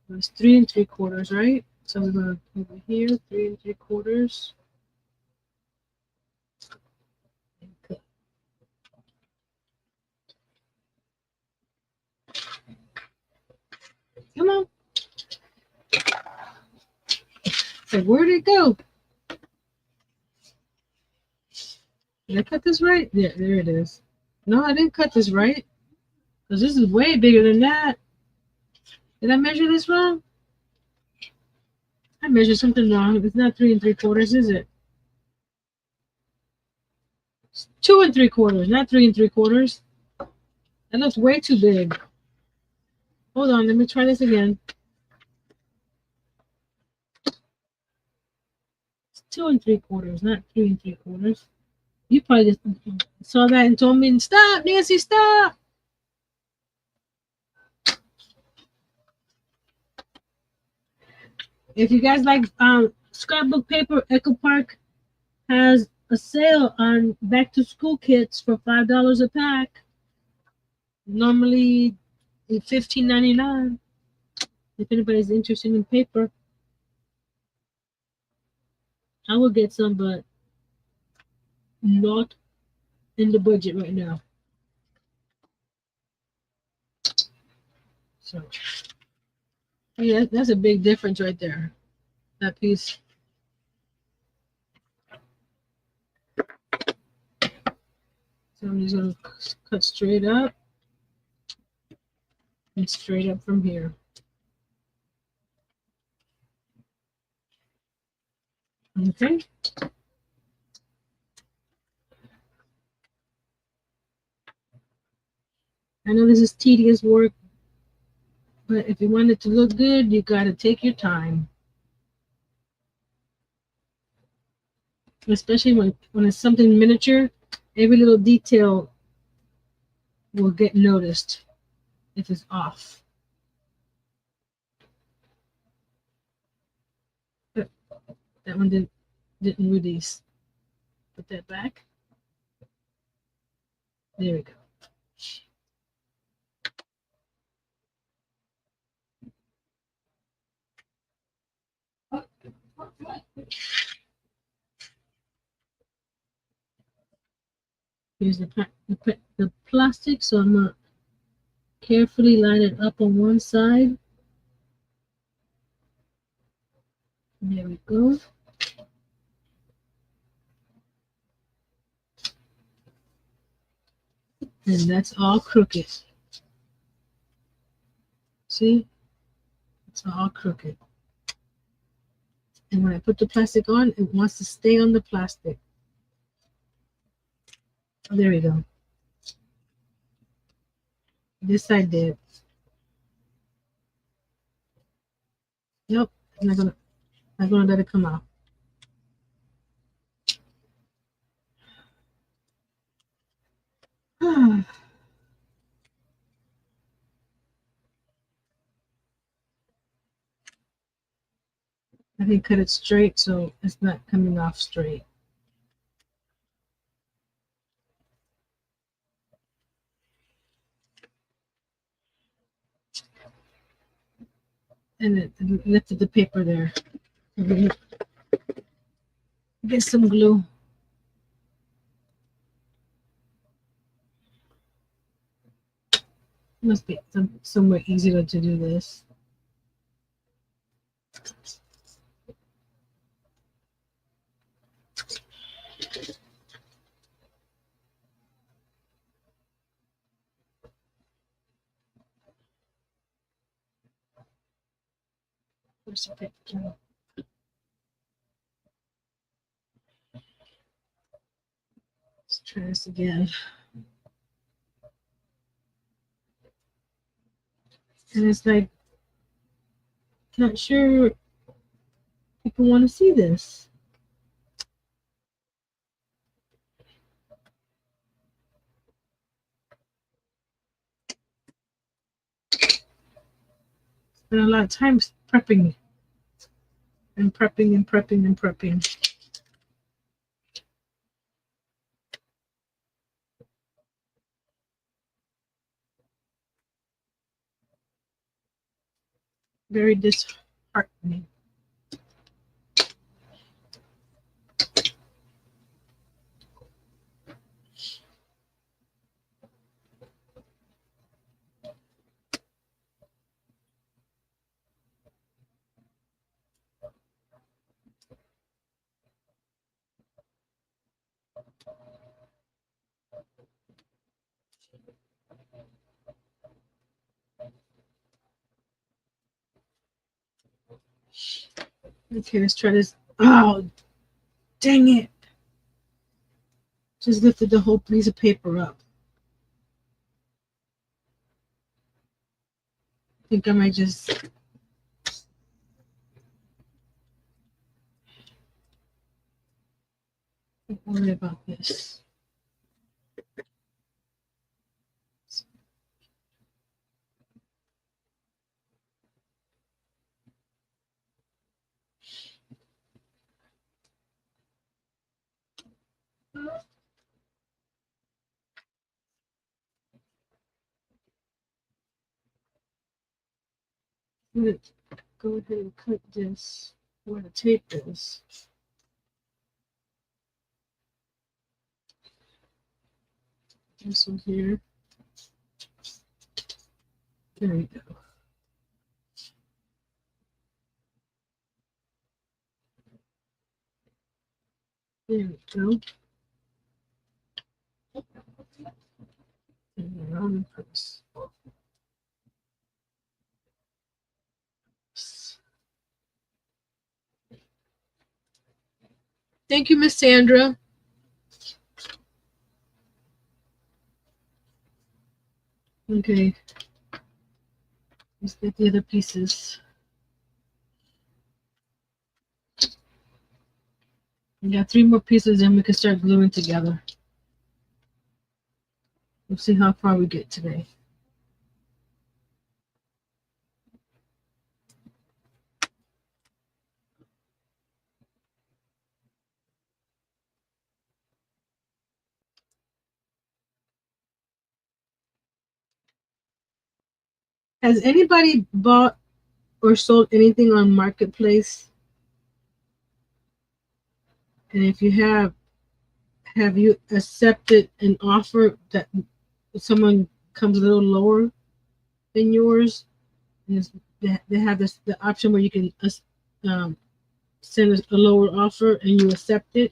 It was 3 3/4, right? So we're going to over here, 3 3/4. Come on. So where'd it go? Did I cut this right? Yeah, there it is. No, I didn't cut this right. Because this is way bigger than that. Did I measure this wrong? I measured something wrong. It's not 3 3/4, is it? It's 2 3/4, not 3 3/4. That looks way too big. Hold on, let me try this again. It's 2 3/4, not 3 3/4. You probably just saw that and told me, stop, Nancy, stop. If you guys like scrapbook paper, Echo Park has a sale on back to school kits for $5 a pack. Normally $15.99. If anybody's interested in paper, I will get some, but not in the budget right now. So yeah, that's a big difference right there. That piece. So I'm just gonna cut straight up and straight up from here. Okay. I know this is tedious work, but if you want it to look good, you gotta take your time. Especially when it's something miniature, every little detail will get noticed if it's off. But that one didn't release. Put that back. There we go. Here's the plastic, so I'm gonna carefully line it up on one side. There we go. And that's all crooked. See? It's all crooked. And when I put the plastic on, it wants to stay on the plastic. Oh, there we go. This side did. Nope. I'm not gonna let it come out. I can cut it straight so it's not coming off straight. And it lifted the paper there. Get some glue. Must be somewhere easier to do this. Where's the paper? Let's try this again. And it's like, not sure people want to see this. Spent a lot of time prepping and prepping and prepping and prepping. Very disheartening. Okay, let's try this. Oh, dang it. Just lifted the whole piece of paper up. I think I might just don't worry about this. I'm gonna go ahead and cut this where the tape is. This one here. There we go. There we go. And around first. Thank you, Miss Sandra. Okay. Let's get the other pieces. We got 3 more pieces and we can start gluing together. We'll see how far we get today. Has anybody bought or sold anything on Marketplace? And if you have you accepted an offer that someone comes a little lower than yours? And they have the option where you can send a lower offer and you accept it.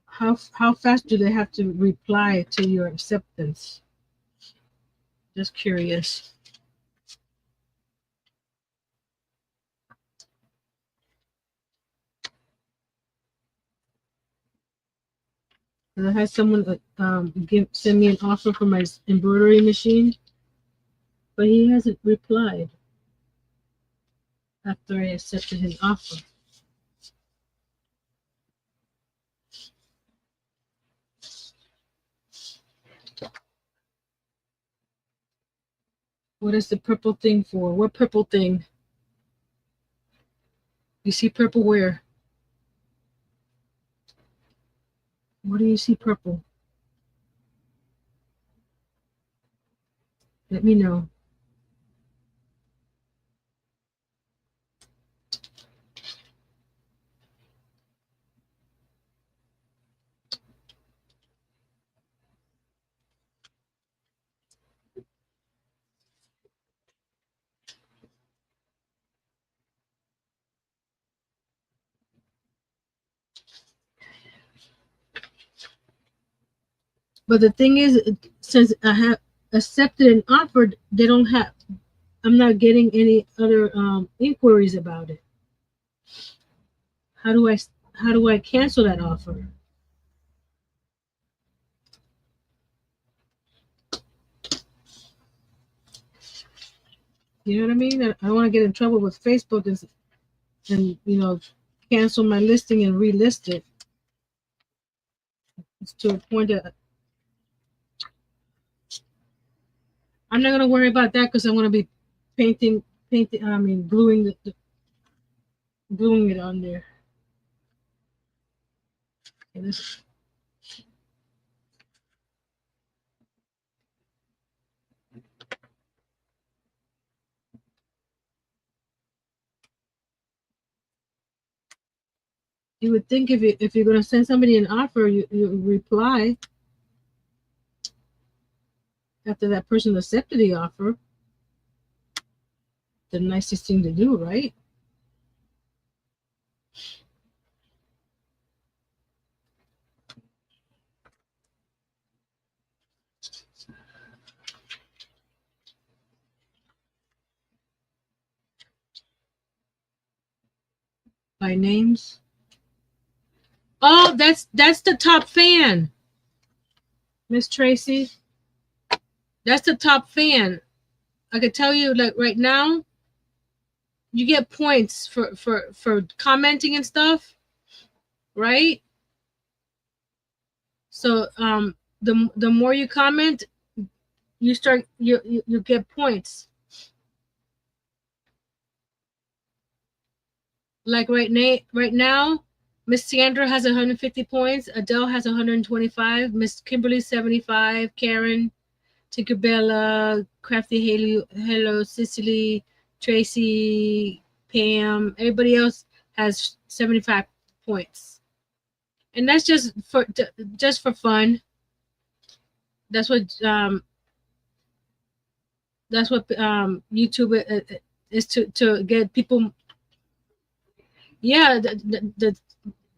How fast do they have to reply to your acceptance? Just curious. I had someone send me an offer for my embroidery machine, but he hasn't replied after I accepted his offer. What is the purple thing for? What purple thing? You see purple where? What do you see purple? Let me know. But the thing is, since I have accepted and offered, they don't have. I'm not getting any other inquiries about it. How do I cancel that offer? You know what I mean? I don't want to get in trouble with Facebook and cancel my listing and relist it. It's to a point that I'm not gonna worry about that because I'm gonna be gluing it on there. Okay, you would think if you're gonna send somebody an offer, you reply after that person accepted the offer. The nicest thing to do, right? By names. Oh, that's the top fan, Miss Tracy. That's the top fan. I could tell you, like right now, you get points for commenting and stuff, right? So the more you comment, you get points. Like right now, Miss Sandra has 150 points. Adele has 125. Miss Kimberly 75. Karen, Tinkerbella, Crafty Haley, Hello, Cicely, Tracy, Pam. Everybody else has 75 points. And that's just for fun. That's what YouTube is to get people. Yeah,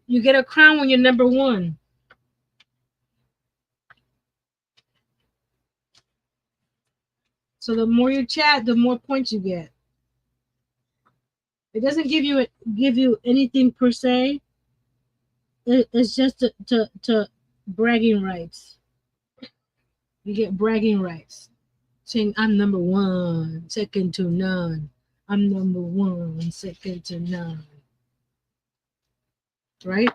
you get a crown when you're number one. So the more you chat, the more points you get. It doesn't give you anything per se. It's just to bragging rights. You get bragging rights, saying I'm number one, second to none. I'm number one, second to none. Right?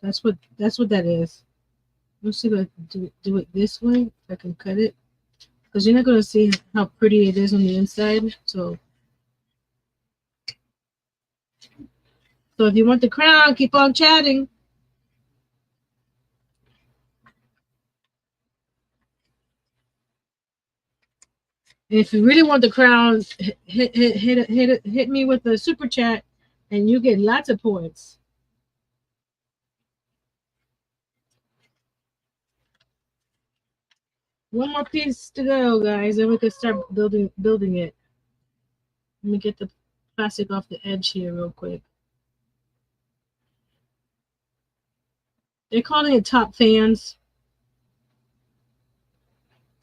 That's what that is. Let's see if I can do it this way. If I can cut it, because you're not gonna see how pretty it is on the inside. So if you want the crown, keep on chatting. And if you really want the crown, hit me with a super chat, and you get lots of points. One more piece to go, guys, and we can start building it. Let me get the plastic off the edge here real quick. They're calling it top fans,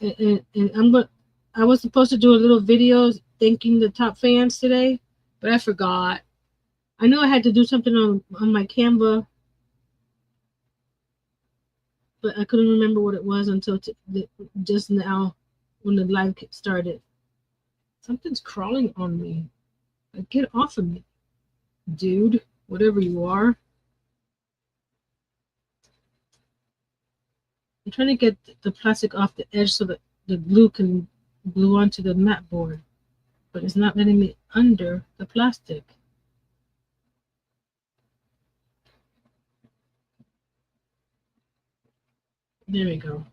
and I was supposed to do a little video thanking the top fans today, but I forgot. I knew I had to do something on my Canva, but I couldn't remember what it was until just now when the live started. Something's crawling on me. Like, get off of me, dude, whatever you are. I'm trying to get the plastic off the edge so that the glue can glue onto the mat board, but it's not letting me under the plastic. There we go.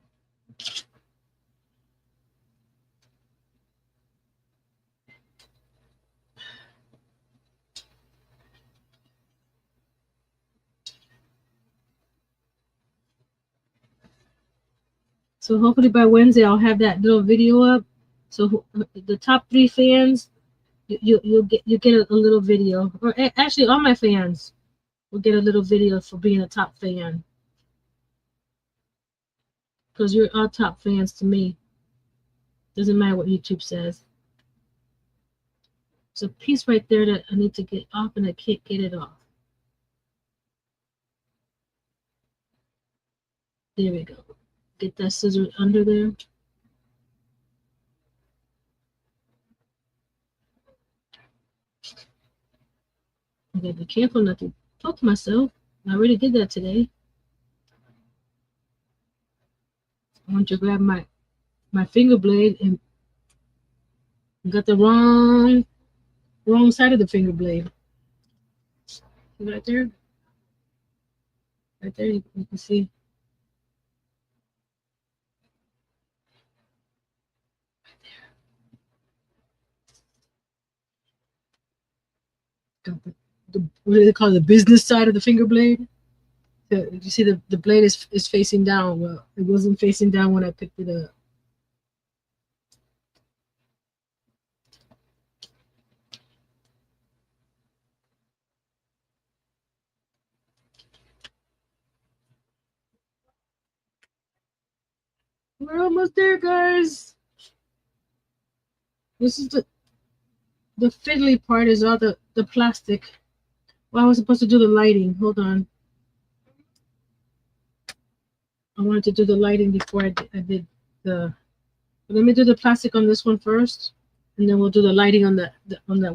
So hopefully by Wednesday I'll have that little video up. So the top 3 fans, you get a little video, or actually all my fans will get a little video for being a top fan, because you're all top fans to me. Doesn't matter what YouTube says. There's a piece right there that I need to get off, and I can't get it off. There we go. Get that scissor under there. I gotta be careful not to poke myself. I already did that today. I want to grab my finger blade and got the wrong side of the finger blade. Right there. Right there, you can see. Got the what do they call it? The business side of the finger blade. You see the blade is facing down. Well, it wasn't facing down when I picked it up. We're almost there, guys. This is the fiddly part is all the plastic. Well, I was supposed to do the lighting. Hold on. I wanted to do the lighting before I did the. Let me do the plastic on this one first, and then we'll do the lighting on that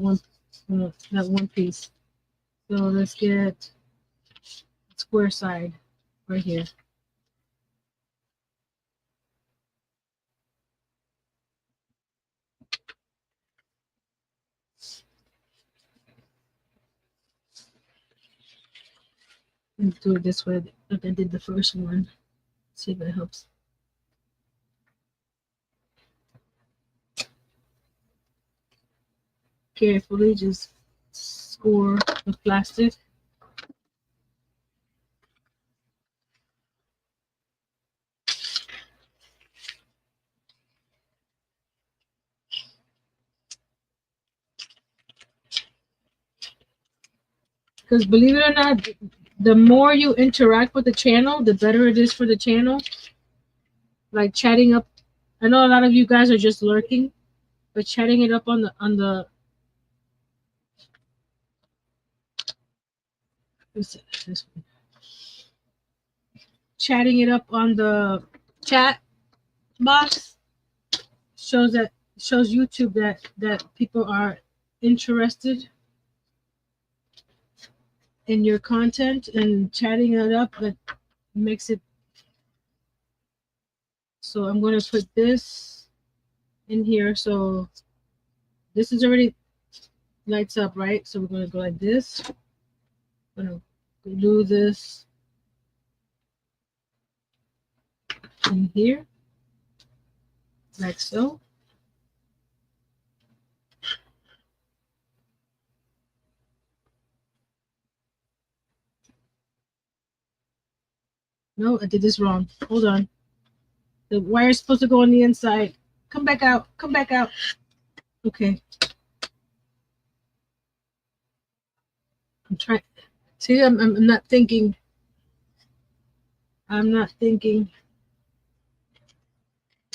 one piece. So let's get square side right here. Let's do it this way like I did the first one. See if it helps. Carefully, just score of plastic. Because believe it or not, the more you interact with the channel, the better it is for the channel. Like chatting up. I know a lot of you guys are just lurking, but chatting it up on the this one. Chatting it up on the chat box shows YouTube that people are interested in your content, and chatting it up that makes it. So I'm going to put this in here. So this is already lights up, right? So we're going to go like this. I'm going to glue this in here, like so. No, I did this wrong. Hold on. The wire is supposed to go on the inside. Come back out. Come back out. Okay. I'm trying. See, I'm not thinking. I'm not thinking.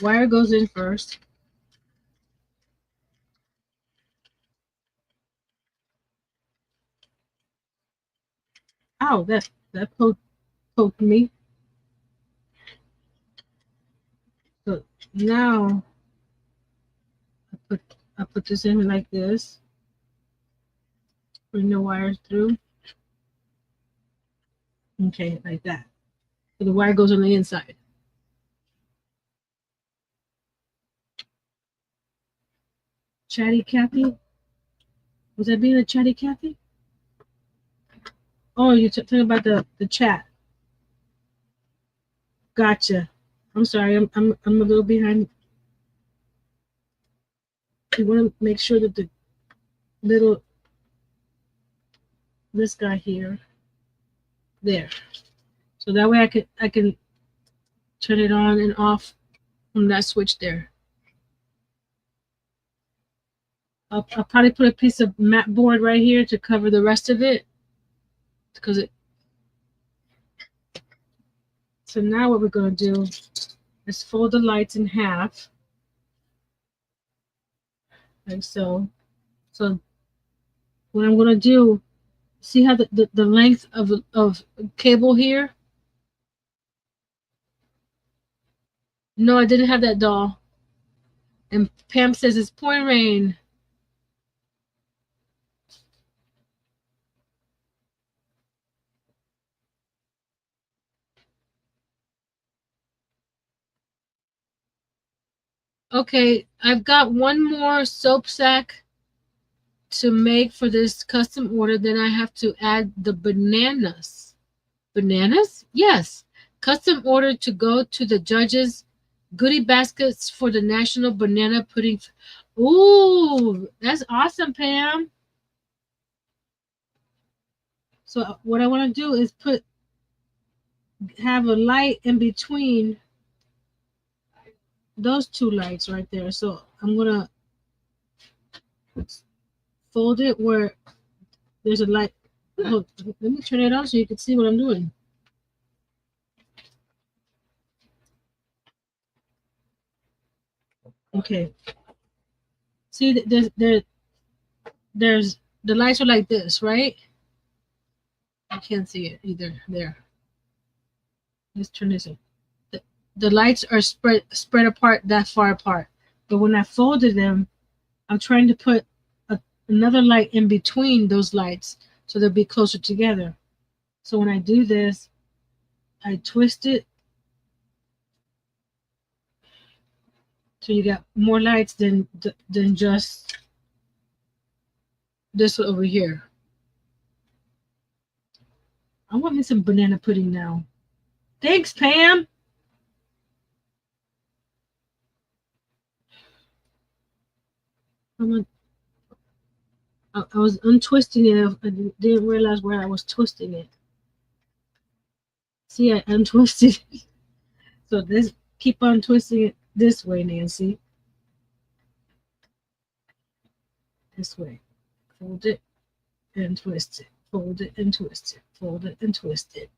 Wire goes in first. Ow, that poked me. So now I put this in like this. Bring the wires through. Okay, like that. So the wire goes on the inside. Chatty Cathy? Was that being a chatty Cathy? Oh, you're talking about the chat. Gotcha. I'm sorry. I'm a little behind. You want to make sure that the little this guy here there. So that way I can turn it on and off from that switch there. I'll probably put a piece of mat board right here to cover the rest of it, because it. So now what we're gonna do is fold the lights in half, like so. So what I'm gonna do, see how the length of cable here? No, I didn't have that doll. And Pam says it's pouring rain. Okay, I've got one more soap sack to make for this custom order. Then I have to add the bananas. Bananas? Yes. Custom order to go to the judges. Goodie baskets for the National Banana Pudding. Ooh, that's awesome, Pam. So what I want to do is have a light in between those two lights right there. So I'm gonna fold it where there's a light. Oh, let me turn it on so you can see what I'm doing. Okay. See, there's the lights are like this, right? I can't see it either. There. Let's turn this in. The lights are spread apart that far apart. But when I folded them, I'm trying to put another light in between those lights so they'll be closer together. So when I do this, I twist it so you got more lights than just this over here. I want me some banana pudding now. Thanks, Pam. I was untwisting it. I didn't realize where I was twisting it. See, I untwisted. So this, keep on twisting it this way, Nancy. This way. Fold it and twist it. Fold it and twist it. Fold it and twist it.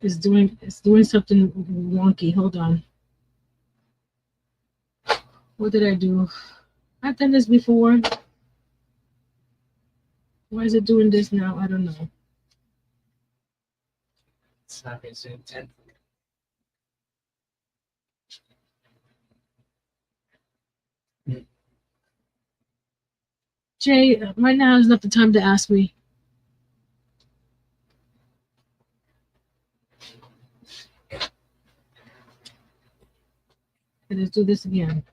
It's doing something wonky. Hold on. What did I do? I've done this before. Why is it doing this now? I don't know. It's not his intent. Jay, right now is not the time to ask me. Let's do this again.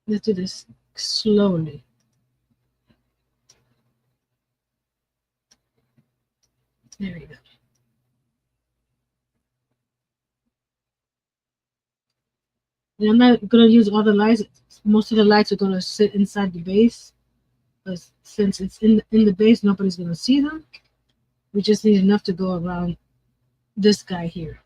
Let's do this slowly. There we go. And I'm not going to use all the lights. Most of the lights are going to sit inside the base. But since it's in the base, nobody's going to see them. We just need enough to go around this guy here.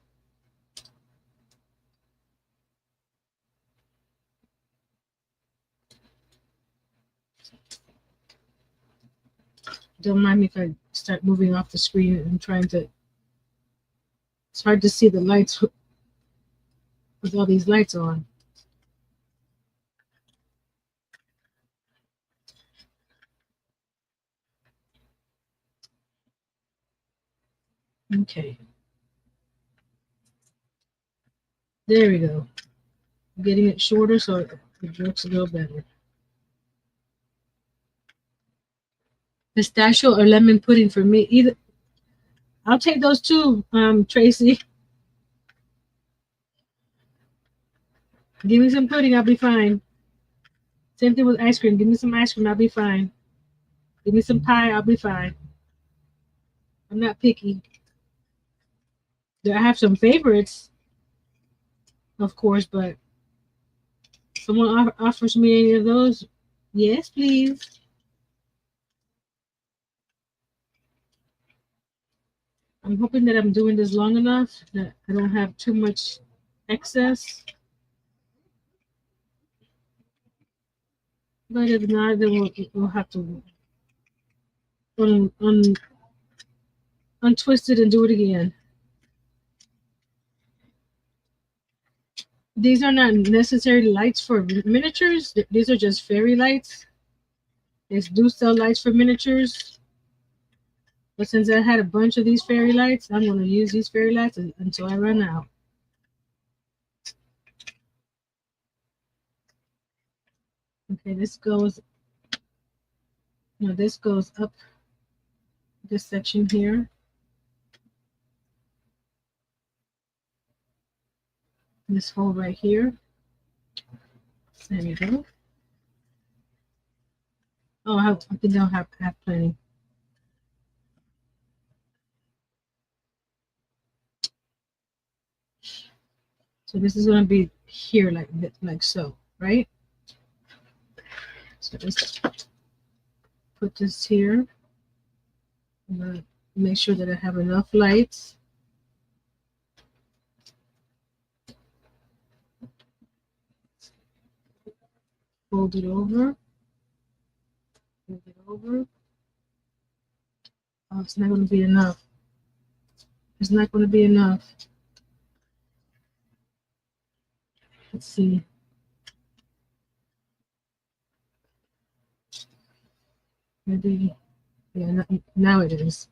Don't mind me if I start moving off the screen and trying to. It's hard to see the lights with all these lights on. Okay. There we go. I'm getting it shorter so it looks a little better. Pistachio or lemon pudding for me. Either. I'll take those two, Tracy. Give me some pudding, I'll be fine. Same thing with ice cream. Give me some ice cream, I'll be fine. Give me some pie, I'll be fine. I'm not picky. I have some favorites, of course, but if someone offers me any of those, yes, please. I'm hoping that I'm doing this long enough that I don't have too much excess. But if not, then we'll have to untwist it and do it again. These are not necessarily lights for miniatures. These are just fairy lights. They do sell lights for miniatures. But since I had a bunch of these fairy lights, I'm going to use these fairy lights until I run out. Okay, this goes up this section here. This hole right here. There we go. Oh, I think I'll have plenty. So this is going to be here like so, right? So just put this here. I'm going to make sure that I have enough lights. Fold it over. Fold it over. Oh, it's not going to be enough. It's not going to be enough. Let's see. Maybe, yeah, now it is.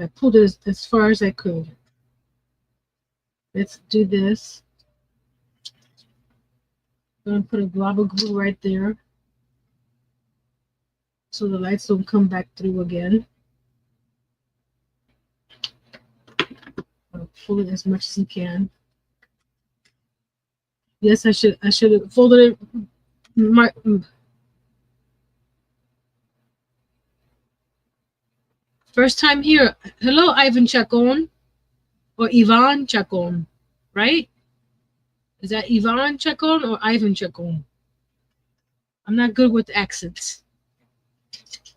I pulled it as far as I could. Let's do this. I'm going to put a blob of glue right there so the lights don't come back through again. I'll pull it as much as you can. Yes, I should have folded it. First time here. Hello, Ivan Chacon or Ivan Chacon, right? Is that Ivan Chacon or Ivan Chacon? I'm not good with accents,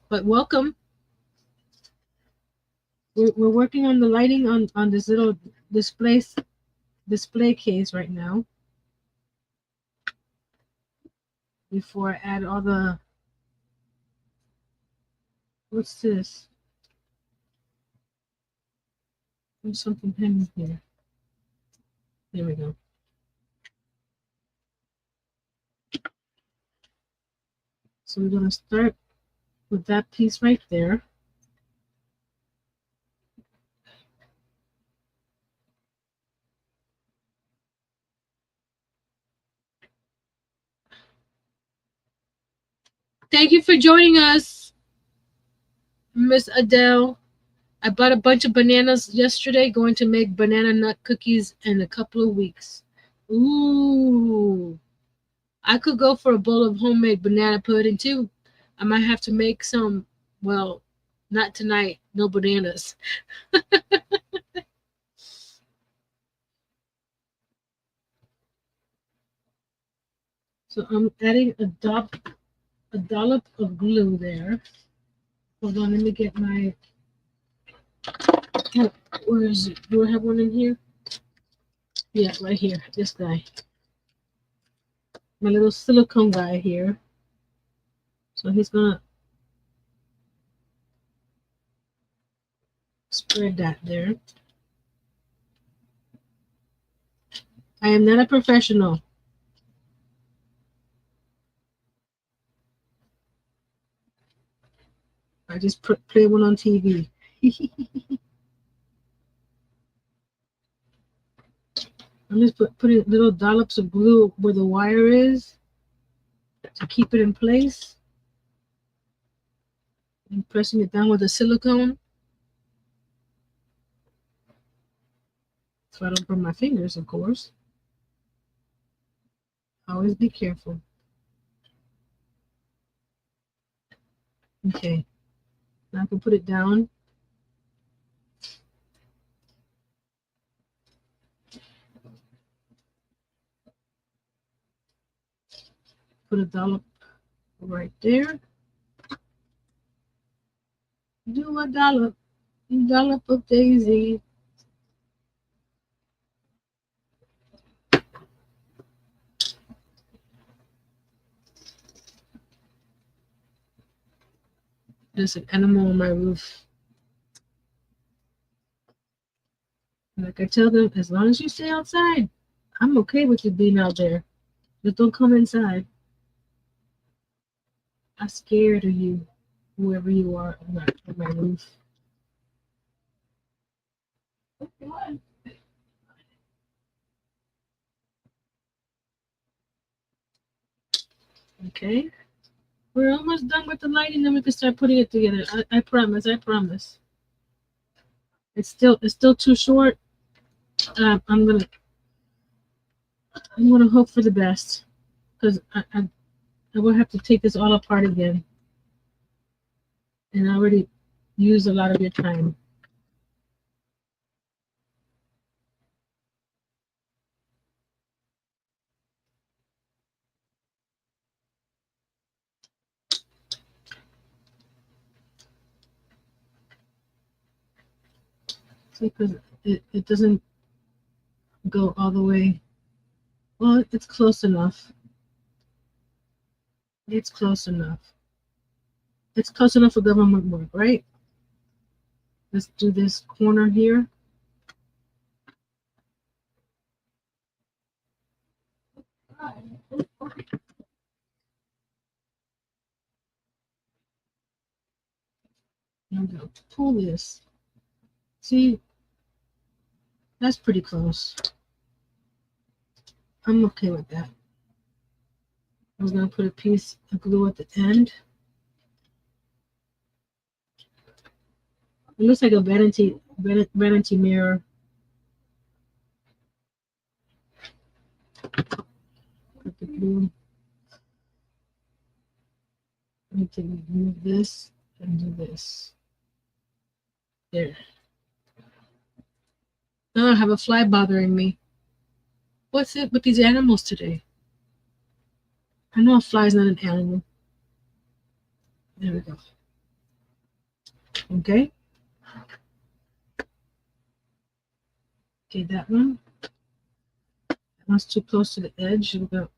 but welcome. We're working on the lighting on this little display case right now. Before I add all the, what's this? There's something hanging here. There we go. So we're gonna start with that piece right there. Thank you for joining us, Miss Adele. I bought a bunch of bananas yesterday, going to make banana nut cookies in a couple of weeks. Ooh. I could go for a bowl of homemade banana pudding too. I might have to make some. Well, not tonight. No bananas. So I'm adding a dollop of glue there. Hold on, let me get my. Oh, where is it? Do I have one in here? Yeah, right here. This guy. My little silicone guy here. So he's gonna spread that there. I am not a professional. I just play one on TV. I'm just putting little dollops of glue where the wire is to keep it in place. And pressing it down with the silicone. So I don't burn my fingers, of course. Always be careful. Okay. Now I can put it down. Put a dollop right there. Do a dollop of daisy. There's an animal on my roof. Like I tell them, as long as you stay outside, I'm okay with you being out there. Just don't come inside. I'm scared of you, whoever you are on my roof. Okay. We're almost done with the lighting, then we can start putting it together. I promise. I promise. It's still too short. I'm gonna hope for the best, because I will have to take this all apart again, and I already used a lot of your time. Because it doesn't go all the way. Well, it's close enough. It's close enough. It's close enough for government work, right? Let's do this corner here. I'm going to pull this. See, that's pretty close. I'm okay with that. I'm going to put a piece of glue at the end. It looks like a vanity mirror. Put the glue. I need to remove this and do this. There. Oh, I have a fly bothering me. What's it with these animals today? I know a fly is not an animal. There we go. Okay. Okay, that one. That one's too close to the edge. We'll go.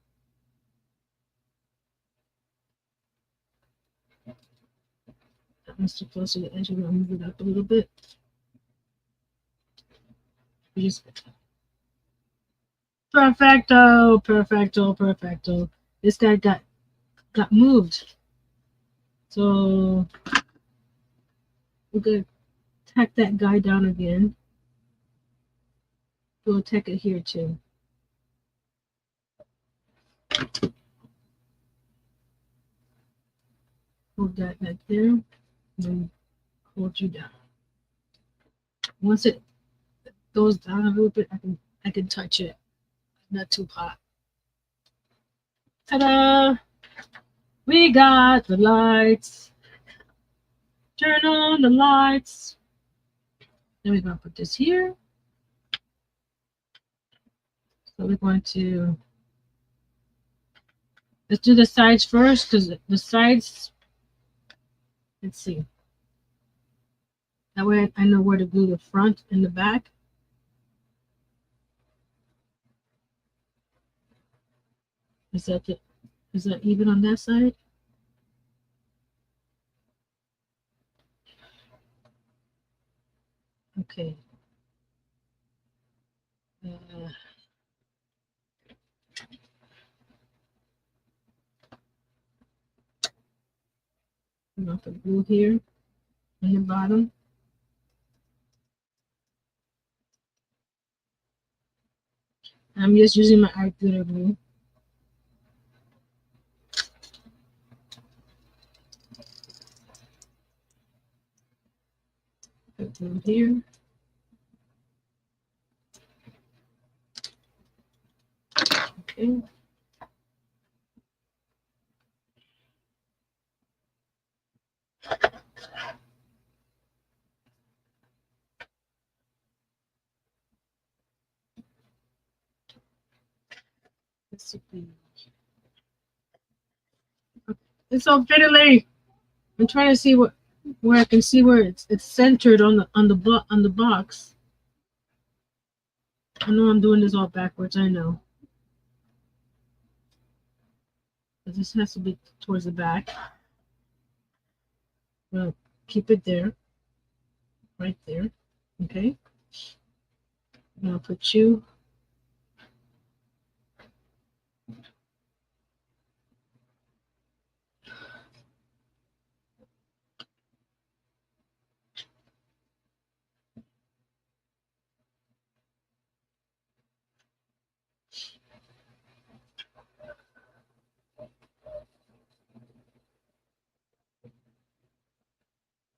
That one's too close to the edge. We're gonna move it up a little bit. We just perfecto, perfecto, perfecto. This guy got moved. So we're gonna tack that guy down again. We'll tack it here too. Hold that back there, and then hold you down. Once it goes down a little bit, I can touch it. Not too hot. Ta-da! We got the lights. Turn on the lights. Then we're gonna put this here. So we're going to let's do the sides first, because the sides. Let's see. That way I know where to glue the front and the back. Is that even on that side? Okay. I'm going to put glue here on the bottom. I'm just using my art glitter glue. Put glue here. Okay. It's so fiddly. I'm trying to see where I can see where it's centered on the box. I know I'm doing this all backwards. I know. But this has to be towards the back. Well, keep it there, right there. Okay. I'm gonna put you.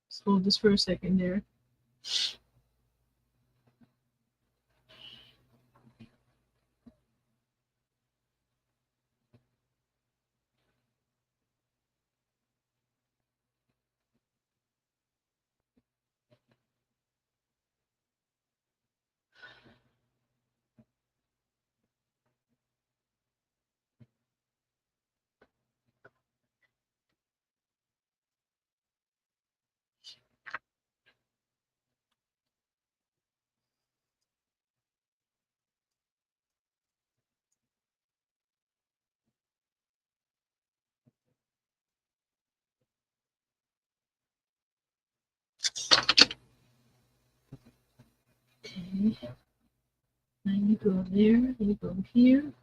Let's hold this for a second there. Okay. Now you go there. You go here.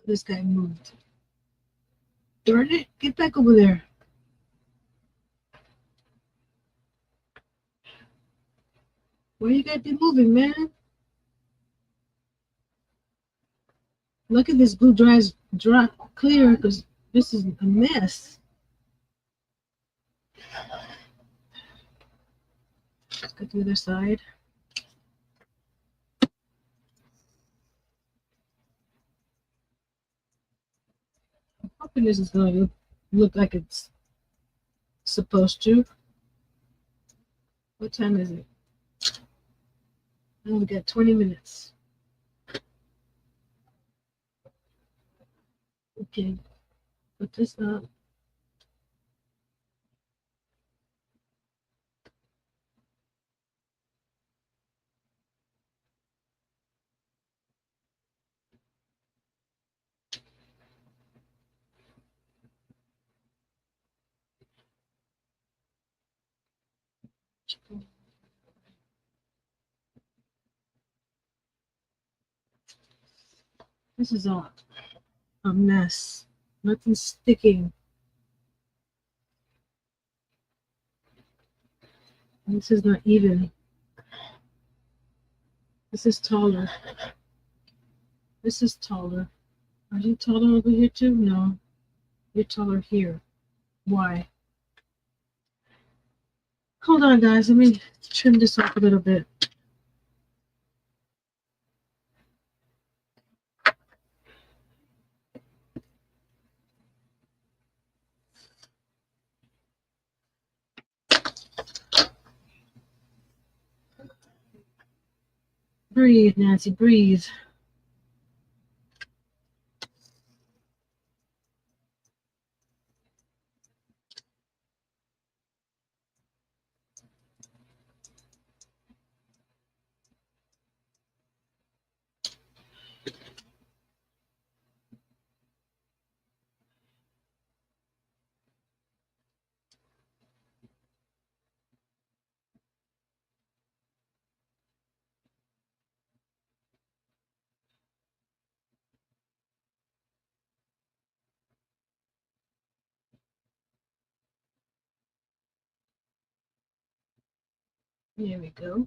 This guy moved. Darn it! Get back over there. Where you gotta be moving, man? Look at this glue dry clear, because this is a mess. Let's go to the other side. I'm hoping this is going to look like it's supposed to. What time is it? Oh, we got 20 minutes. Okay, put this up. This is a mess. Nothing's sticking. This is not even. This is taller. This is taller. Are you taller over here too? No. You're taller here. Why? Hold on, guys. Let me trim this off a little bit. Breathe, Nancy, breathe. There we go.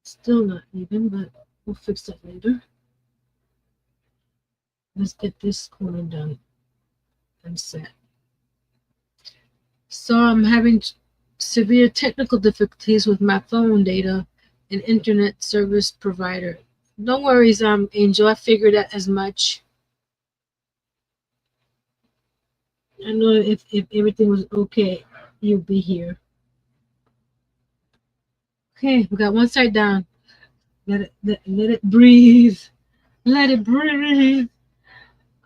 Still not even, but we'll fix that later. Let's get this corner done and set. So I'm having severe technical difficulties with my phone data and internet service provider. No worries, Angel. I figured out as much. I know if everything was okay, you'd be here. Okay, we got one side down. Let it breathe. Let it breathe.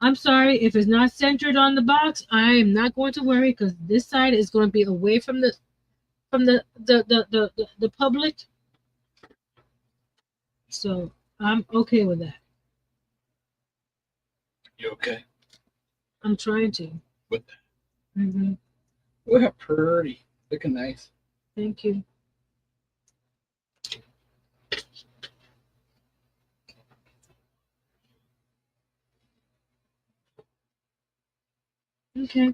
I'm sorry if it's not centered on the box. I am not going to worry because this side is going to be away from the public. So I'm okay with that. You okay? I'm trying to. With that? Mm-hmm. Well, pretty. Looking nice. Thank you. Okay.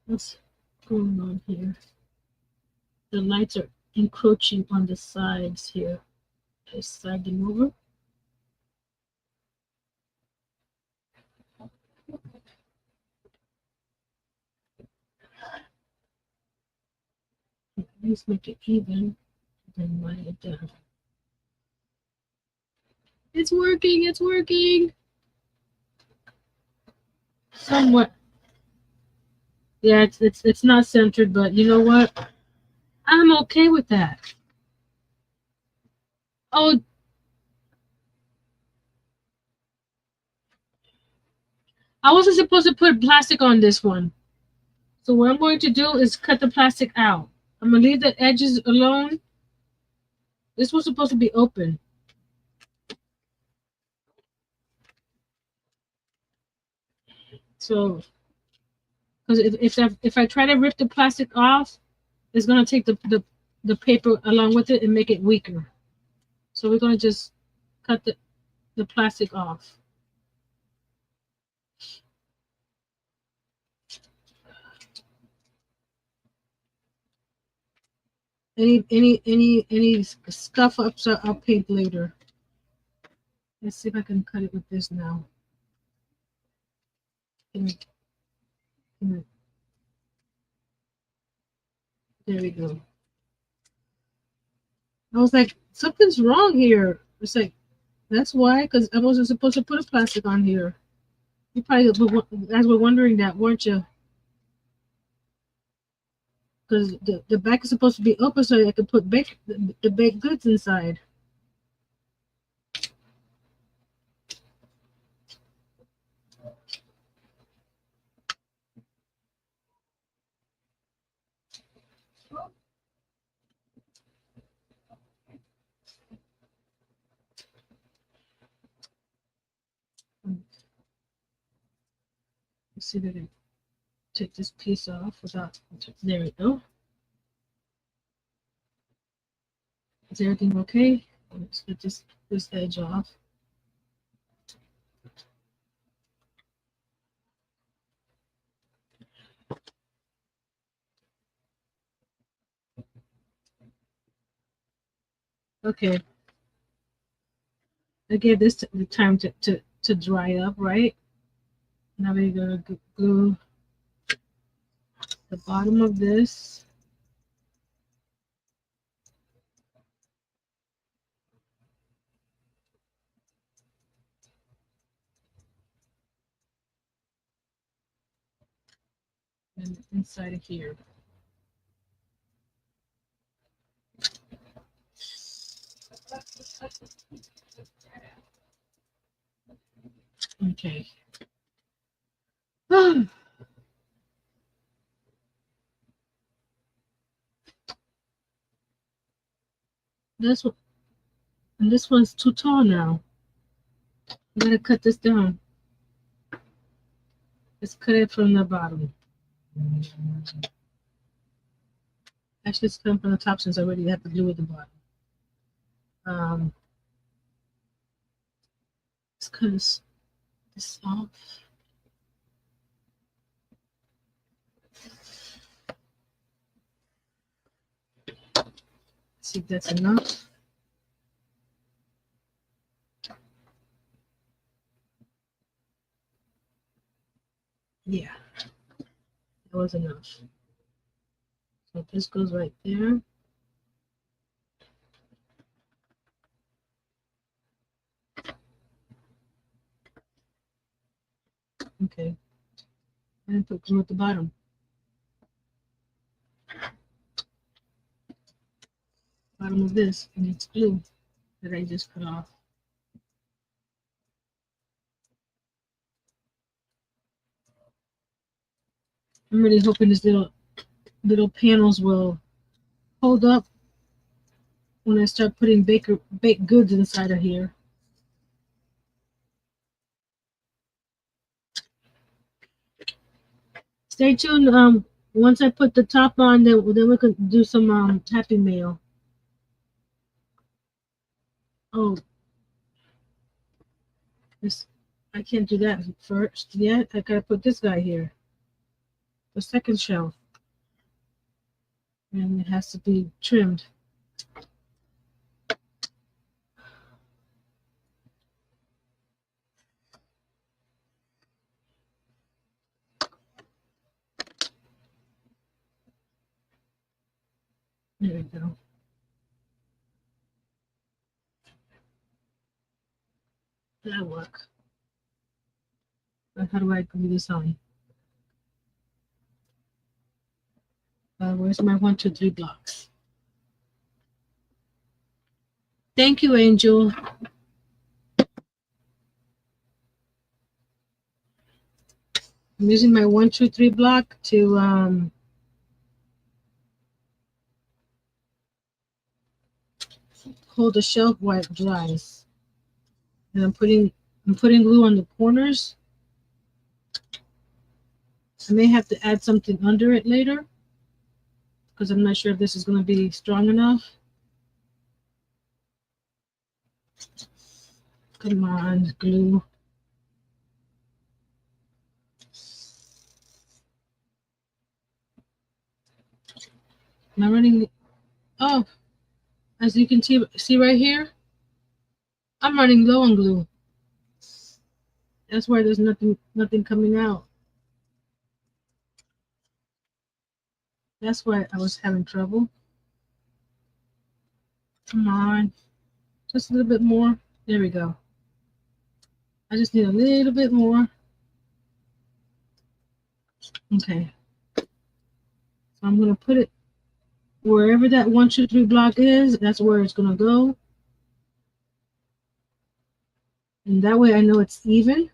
What's going on here? The lights are encroaching on the sides here. Just slide them over. At least make it even, then line it down. It's working. It's working. Somewhat. Yeah, it's not centered, but you know what? I'm okay with that. Oh, I wasn't supposed to put plastic on this one. So what I'm going to do is cut the plastic out. I'm going to leave the edges alone. This was supposed to be open. So, because if I try to rip the plastic off, it's going to take the paper along with it and make it weaker. So we're going to just cut the plastic off. Any scuff ups I'll paint later. Let's see if I can cut it with this now. There we go. I was like, something's wrong here. It's like, that's why, because I wasn't supposed to put a plastic on here. You probably guys were wondering that, weren't you? Because the back is supposed to be open so I could put the baked goods inside. Let's see if I can take this piece off without. There we go. Is everything okay? Let's get this edge off. Okay. I gave this the time to dry up, right? Now we're gonna glue the bottom of this. And inside of here. Okay. This one, and this one's too tall now. I'm gonna cut this down. Let's cut it from the bottom. Actually, it's coming from the top since I already have to glue at the bottom. Let's cut this off. See if that's enough. Yeah, that was enough. So this goes right there. Okay. And put glue at the bottom. Bottom of this, and it's glue that I just cut off. I'm really hoping this little panels will hold up when I start putting baked goods inside of here. Stay tuned. Once I put the top on, then we can do some Happy Mail. Oh, this I can't do that first yet. I gotta put this guy here, the second shelf, and it has to be trimmed. There we go. That'll work. But how do I glue this on? Where's my 1, 2, 3 blocks? Thank you, Angel. I'm using my 1, 2, 3 block to hold the shelf while it dries. And I'm putting glue on the corners. I may have to add something under it later because I'm not sure if this is going to be strong enough. Come on, glue. Am I running? Oh, as you can see right here, I'm running low on glue. That's why there's nothing coming out. That's why I was having trouble. Come on. Just a little bit more. There we go. I just need a little bit more. Okay. So I'm going to put it wherever that 1, 2, 3 block is. That's where it's going to go. And that way I know it's even.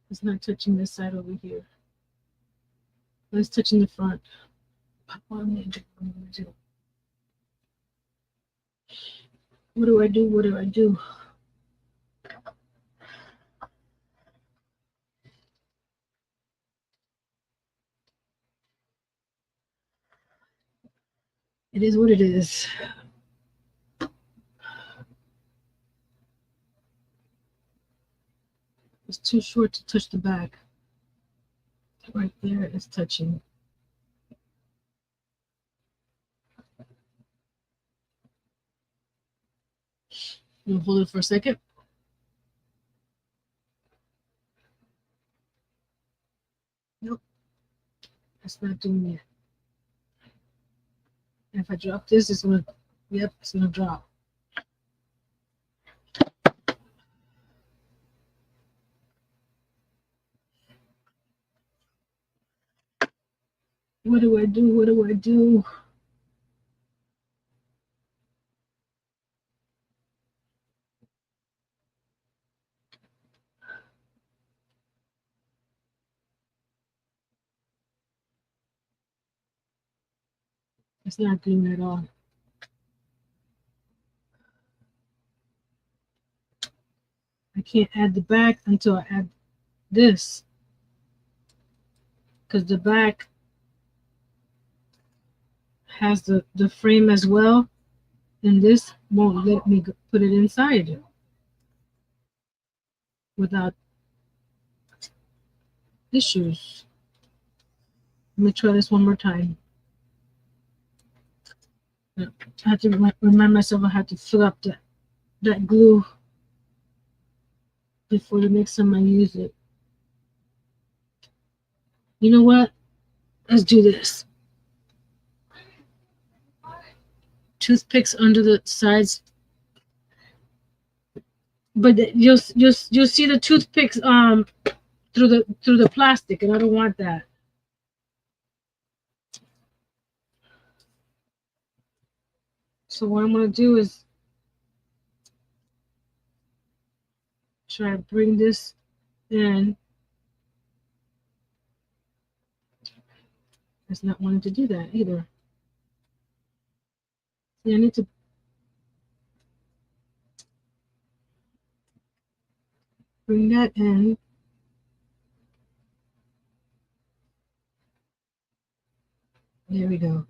It's not touching this side over here. But it's touching the front. What do I do? What do I do? It is what it is. It's too short to touch the back. Right there is touching. I'm gonna hold it for a second. Nope, that's not doing it. And if I drop this, it's gonna, yep, it's gonna drop. What do I do? What do I do? It's not doing at all. I can't add the back until I add this, because the back has the frame as well, and this won't let me put it inside without issues. Let me try this one more time. I have to remind myself I have to fill up that glue before the next time I use it. You know what? Let's do this. Toothpicks under the sides, but you'll see the toothpicks through the plastic, and I don't want that. So what I'm going to do is try to bring this in. It's not wanting to do that either. See, I need to bring that in. There we go.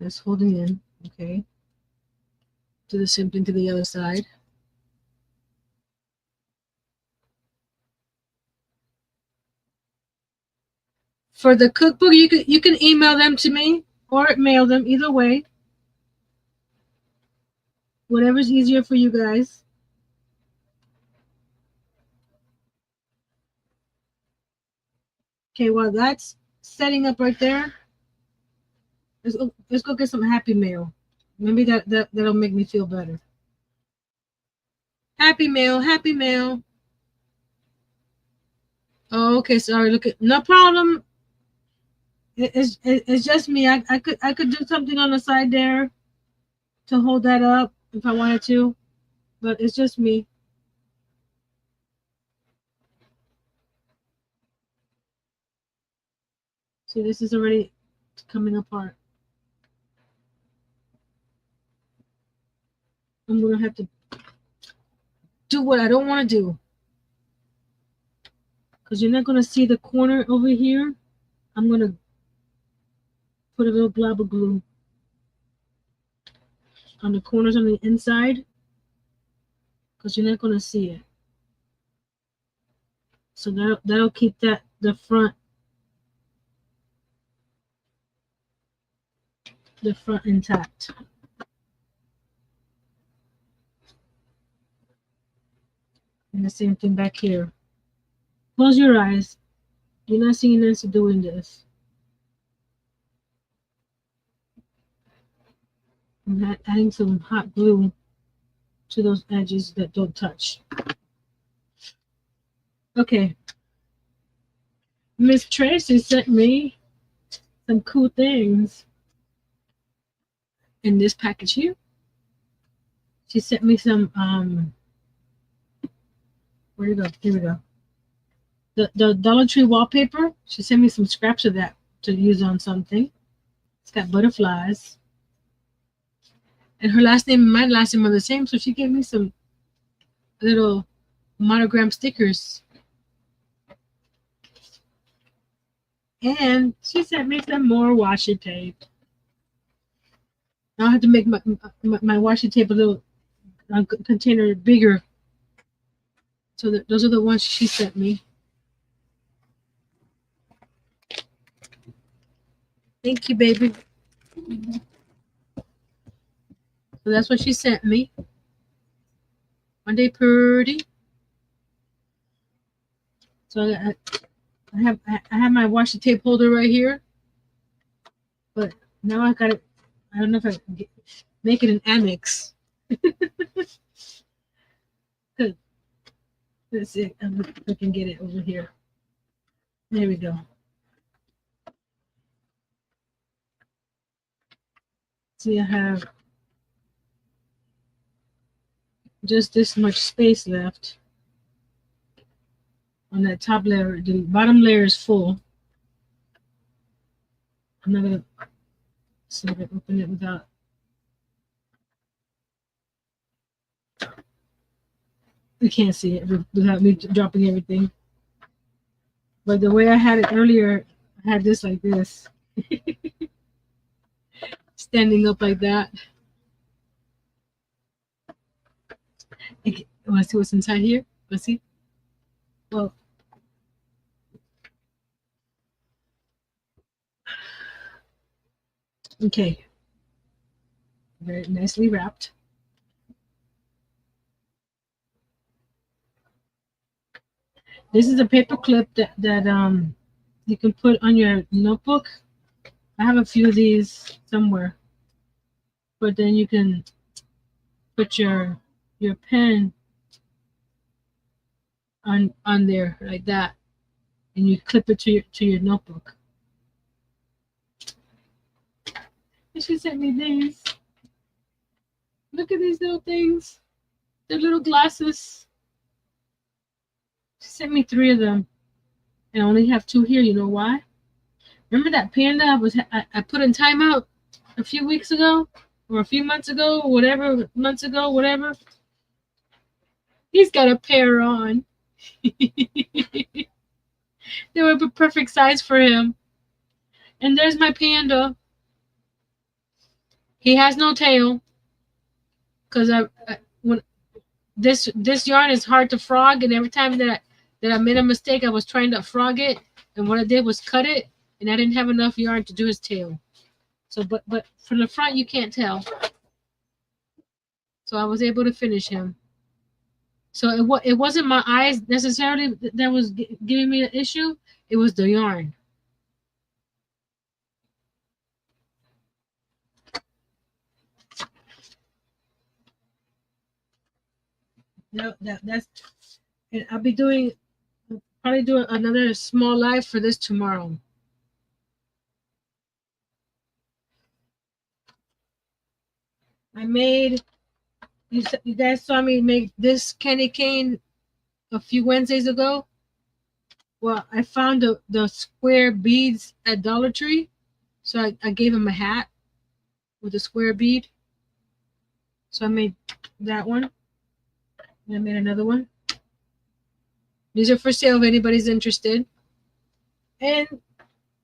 That's holding in. Okay. Do the same thing to the other side. For the cookbook, you can email them to me or mail them, either way. Whatever's easier for you guys. Okay, well that's setting up right there. Let's go get some Happy Mail. Maybe that'll make me feel better. Happy Mail, Happy Mail. Oh, okay, sorry. Look at, no problem. It's just me. I could do something on the side there to hold that up if I wanted to, but it's just me. See, this is already coming apart. I'm gonna have to do what I don't want to do, because you're not gonna see the corner over here. I'm gonna put a little glob of glue on the corners on the inside, because you're not gonna see it. So that'll keep the front the front intact. And the same thing back here. Close your eyes. You're not seeing Nancy doing this. I'm adding some hot glue to those edges that don't touch. Okay. Miss Tracy sent me some cool things in this package here. She sent me some where did it go? Here we go. The Dollar Tree wallpaper. She sent me some scraps of that to use on something. It's got butterflies. And her last name and my last name are the same, so she gave me some little monogram stickers. And she sent me some more washi tape. I'll have to make my washi tape a little container bigger. So those are the ones she sent me. Thank you, baby. So that's what she sent me. One day pretty. So I have my washi tape holder right here. But now I got it. I don't know if I can make it an annex. Good. Let's see if I can get it over here. There we go. See, I have just this much space left on that top layer. The bottom layer is full. I'm not gonna see if I open it without. You can't see it without me dropping everything. But the way I had it earlier, I had this like this. Standing up like that. Okay, want to see what's inside here? Let's see. Well, okay. Very nicely wrapped. This is a paper clip that you can put on your notebook. I have a few of these somewhere, but then you can put your pen on there like that, and you clip it to your notebook. And she sent me these. Look at these little things. They're little glasses. She sent me 3 of them, and I only have 2 here. You know why? Remember that panda I put in timeout a few weeks ago, or a few months ago, or whatever, months ago, whatever? He's got a pair on. They were the perfect size for him. And there's my panda. He has no tail, because when this yarn is hard to frog, and every time that I made a mistake, I was trying to frog it, and what I did was cut it, and I didn't have enough yarn to do his tail. So, but from the front you can't tell. So I was able to finish him. So it wasn't my eyes necessarily that was giving me an issue. It was the yarn. No, that's. And I'll be probably doing another small live for this tomorrow. I made, you guys saw me make this candy cane a few Wednesdays ago. Well, I found the square beads at Dollar Tree, so I gave him a hat with a square bead. So I made that one, and I made another one. These are for sale if anybody's interested. And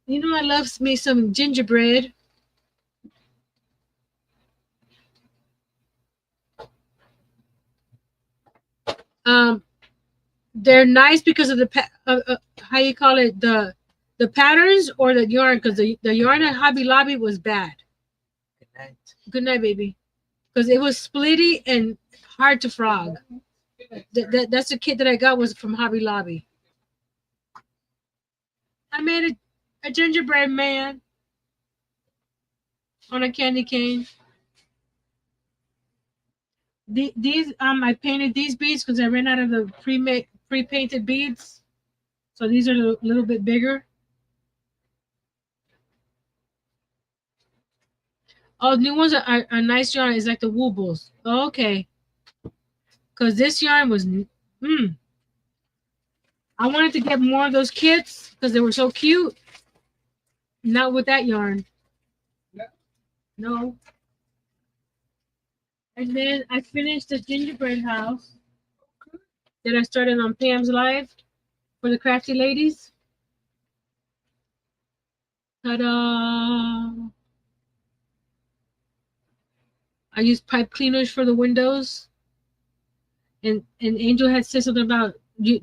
you know I love me some gingerbread. They're nice because of the how you call it, the patterns or the yarn, because the yarn at Hobby Lobby was bad. night. Good night, baby. Because it was splitty and hard to frog. That's the kit that I got was from Hobby Lobby. I made a gingerbread man on a candy cane. These I painted these beads because I ran out of the pre-painted beads. So these are a little bit bigger. Oh, new ones are nice yarn. It's like the Woobles. Oh, okay. Because this yarn was, I wanted to get more of those kits because they were so cute. Not with that yarn. No. And then I finished the gingerbread house that I started on Pam's Live for the crafty ladies. Ta-da! I used pipe cleaners for the windows. And Angel had said something about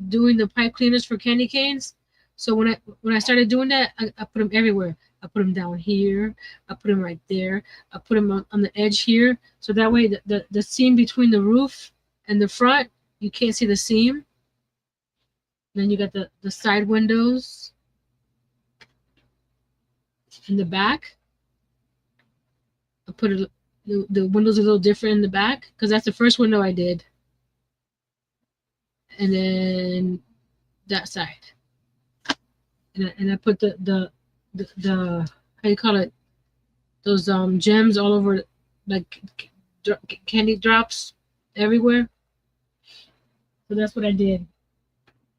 doing the pipe cleaners for candy canes. So when I started doing that, I put them everywhere. I put them down here. I put them right there. I put them on the edge here. So that way the seam between the roof and the front, you can't see the seam. Then you got the side windows in the back. I put the windows a little different in the back because that's the first window I did. And then that side. And I put the how you call it, those gems all over, like candy drops everywhere. So that's what I did.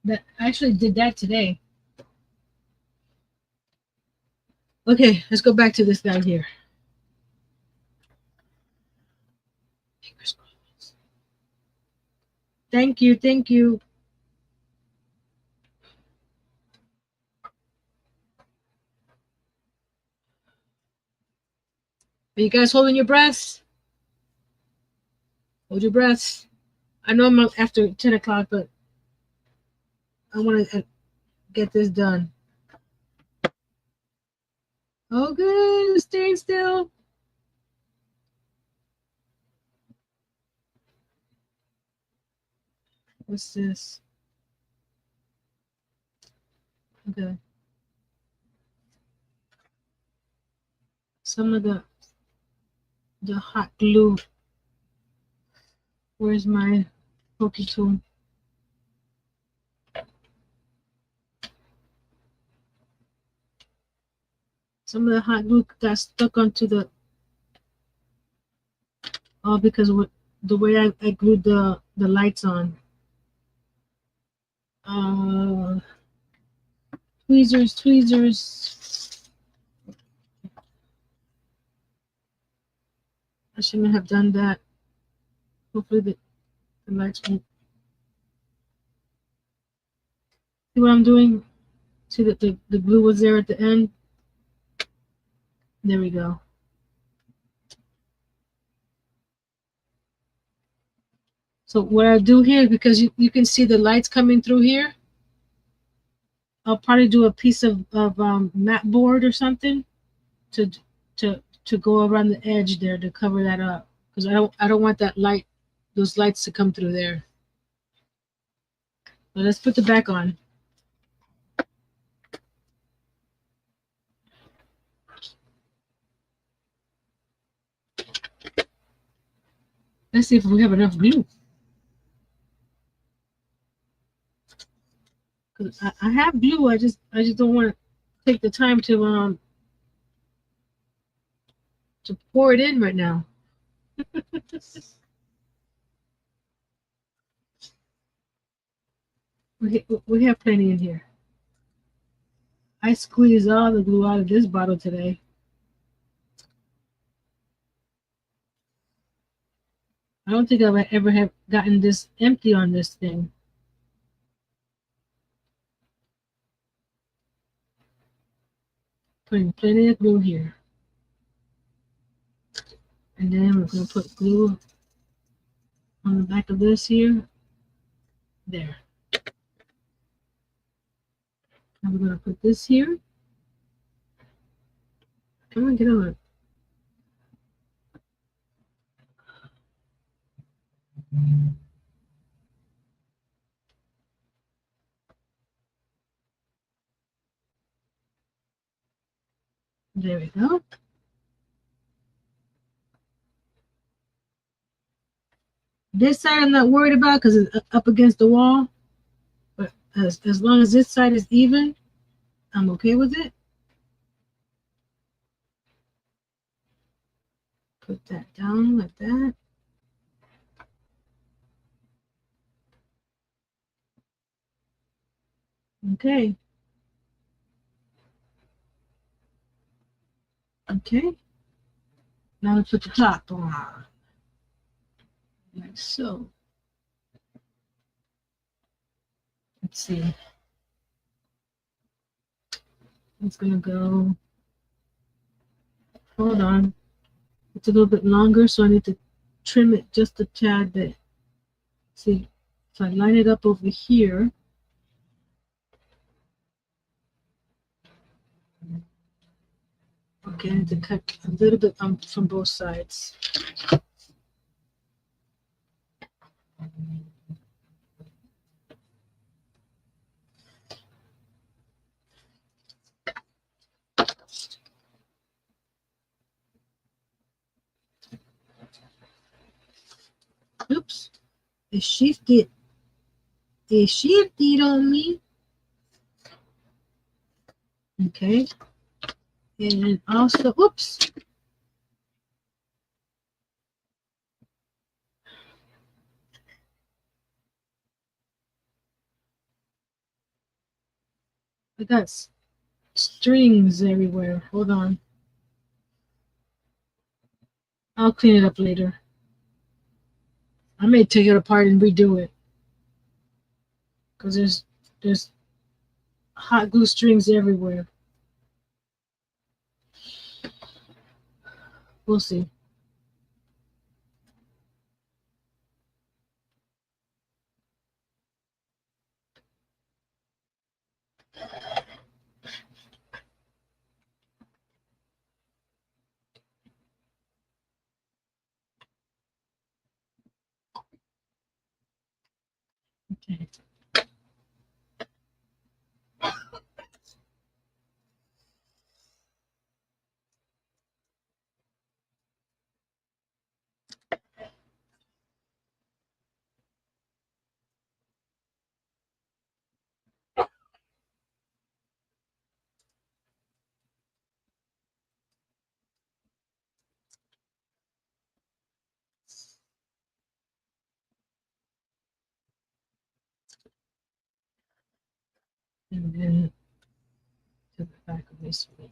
That I actually did that today. Okay, let's go back to this guy here. Thank you, thank you. Are you guys holding your breaths? Hold your breaths. I know I'm up after 10 o'clock, but I want to get this done. Oh, good. Staying still. What's this? Okay. Some of the hot glue. Where's my pokey tool? Some of the hot glue got stuck onto the, because the way I glued the lights on. Tweezers. I shouldn't have done that. Hopefully the lights won't. See what I'm doing? See that the glue was there at the end? There we go. So what I do here, because you can see the lights coming through here, I'll probably do a piece of mat board or something to go around the edge there to cover that up, because I don't want those lights to come through there. But let's put the back on. Let's see if we have enough glue. Cause I have glue. I just don't want to take the time to pour it in right now. We have plenty in here. I squeezed all the glue out of this bottle today. I don't think I've ever have gotten this empty on this thing. Putting plenty of glue here. And then we're going to put glue on the back of this here. There. And we're going to put this here. Come on, get on it. There we go. This side I'm not worried about because it's up against the wall. But as long as this side is even, I'm okay with it. Put that down like that. Okay. Okay. Now we put the top on. Like so. Let's see. It's gonna go. Hold on. It's a little bit longer, so I need to trim it just a tad bit. See, if I line it up over here. Okay, I need to cut a little bit from both sides. Oops. It shifted. It shifted on me. Okay. And also, oops. I got strings everywhere. Hold on. I'll clean it up later. I may take it apart and redo it. Because there's hot glue strings everywhere. We'll see. Okay. And then to the back of this one.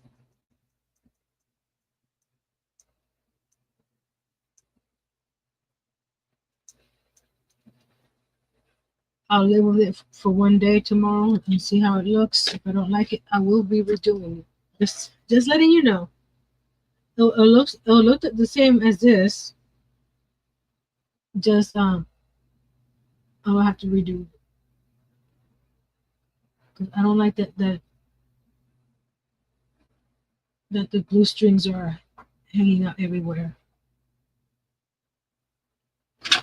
I'll live with it for one day tomorrow and see how it looks. If I don't like it, I will be redoing it. Just letting you know. It'll look the same as this. Just I'll have to redo it. 'Cause I don't like that the glue strings are hanging out everywhere.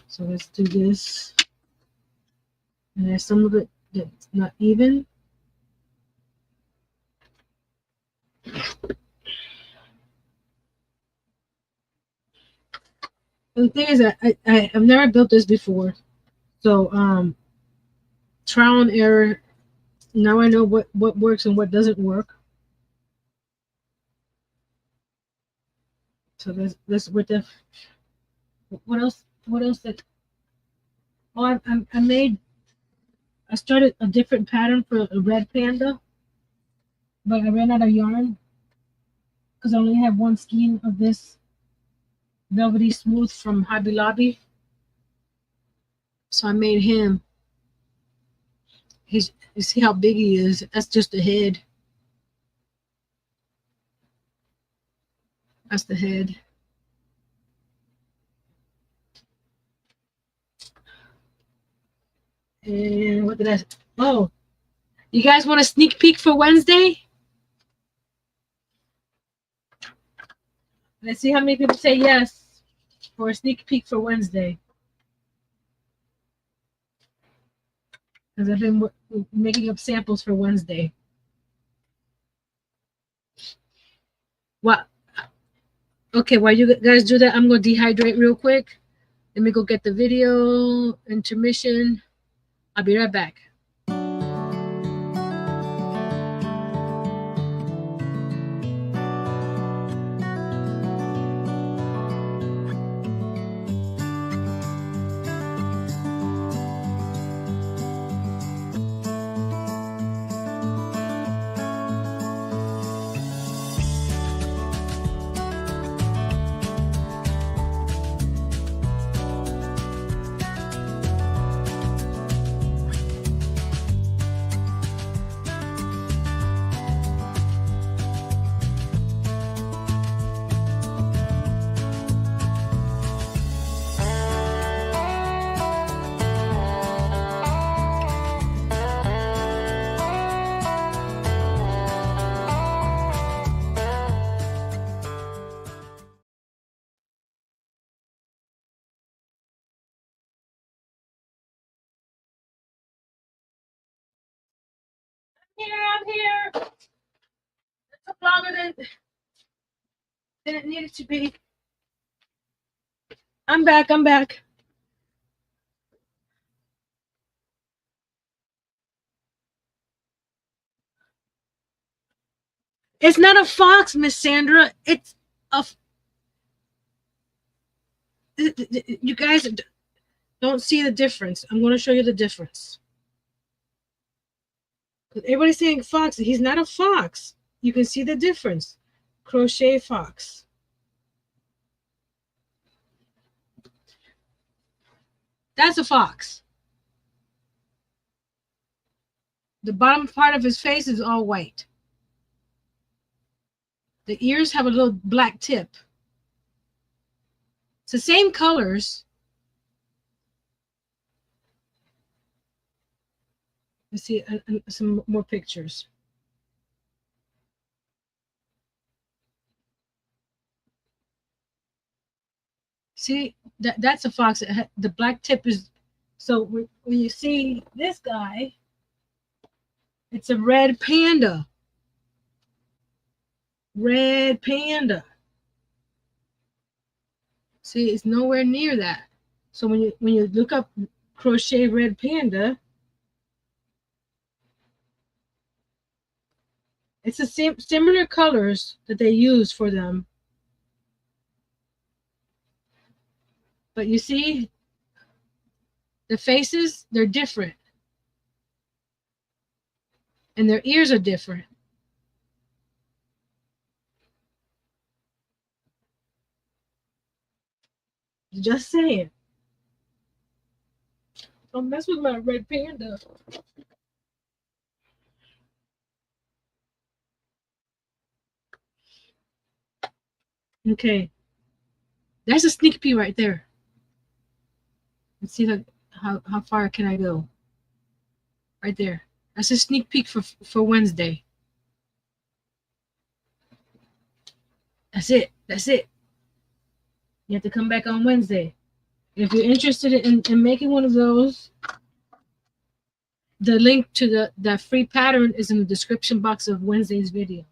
So let's do this. And there's some of it that's not even. And the thing is that I've never built this before. So trial and error. Now I know what works and what doesn't work. So let's with the what else that oh I started a different pattern for a red panda, but I ran out of yarn because I only have one skein of this velvety smooth from Hobby Lobby. So I made him. You see how big he is? That's just the head. That's the head. And what did I? Oh, you guys want a sneak peek for Wednesday? Let's see how many people say yes for a sneak peek for Wednesday. Because I've been making up samples for Wednesday. What? Okay, while you guys do that, I'm gonna dehydrate real quick. Let me go get the video intermission. I'll be right back. I'm here. It took longer than it needed to be. I'm back. I'm back. It's not a fox, Miss Sandra. It's a. You guys don't see the difference. I'm going to show you the difference. Everybody's saying fox. He's not a fox. You can see the difference. Crochet fox. That's a fox. The bottom part of his face is all white. The ears have a little black tip. It's the same colors. Let's see some more pictures. See, that's a fox. The black tip is, so when you see this guy, it's a red panda. Red panda. See, it's nowhere near that. So when you look up crochet red panda, it's the same similar colors that they use for them. But you see, the faces, they're different. And their ears are different. Just saying. Don't mess with my red panda. Okay. There's a sneak peek right there. Let's see how far can I go. Right there. That's a sneak peek for Wednesday. That's it. That's it. You have to come back on Wednesday. If you're interested in making one of those, the link to that free pattern is in the description box of Wednesday's video.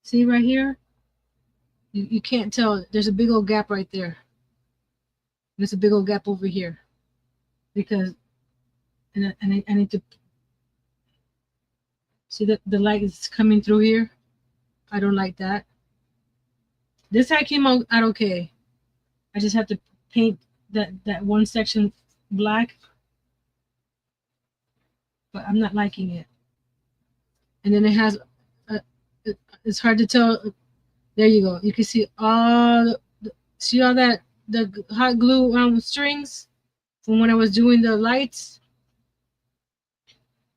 See right here? You can't tell. There's a big old gap right there. There's a big old gap over here. Because, and I need to, see that the light is coming through here? I don't like that. This side came out okay. I just have to paint that one section black. But I'm not liking it. And then it has, it's hard to tell. There you go. You can see all, see all that, the hot glue strings from when I was doing the lights.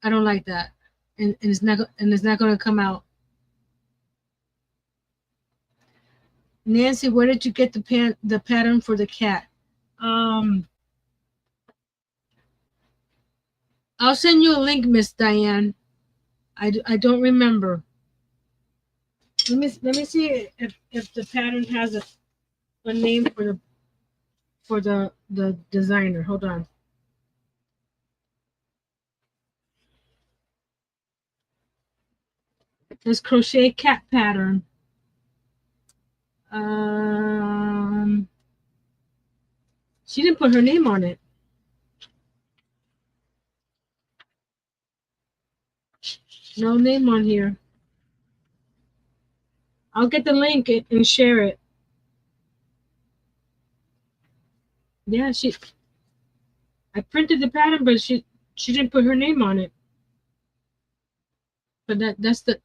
I don't like that. And it's not going to come out. Nancy, where did you get the pattern for the cat? I'll send you a link, Miss Diane. I don't remember. Let me see if the pattern has a name for the designer. Hold on. This crochet cat pattern. She didn't put her name on it. No name on here. I'll get the link and share it. Yeah, I printed the pattern, but she didn't put her name on it. But that's the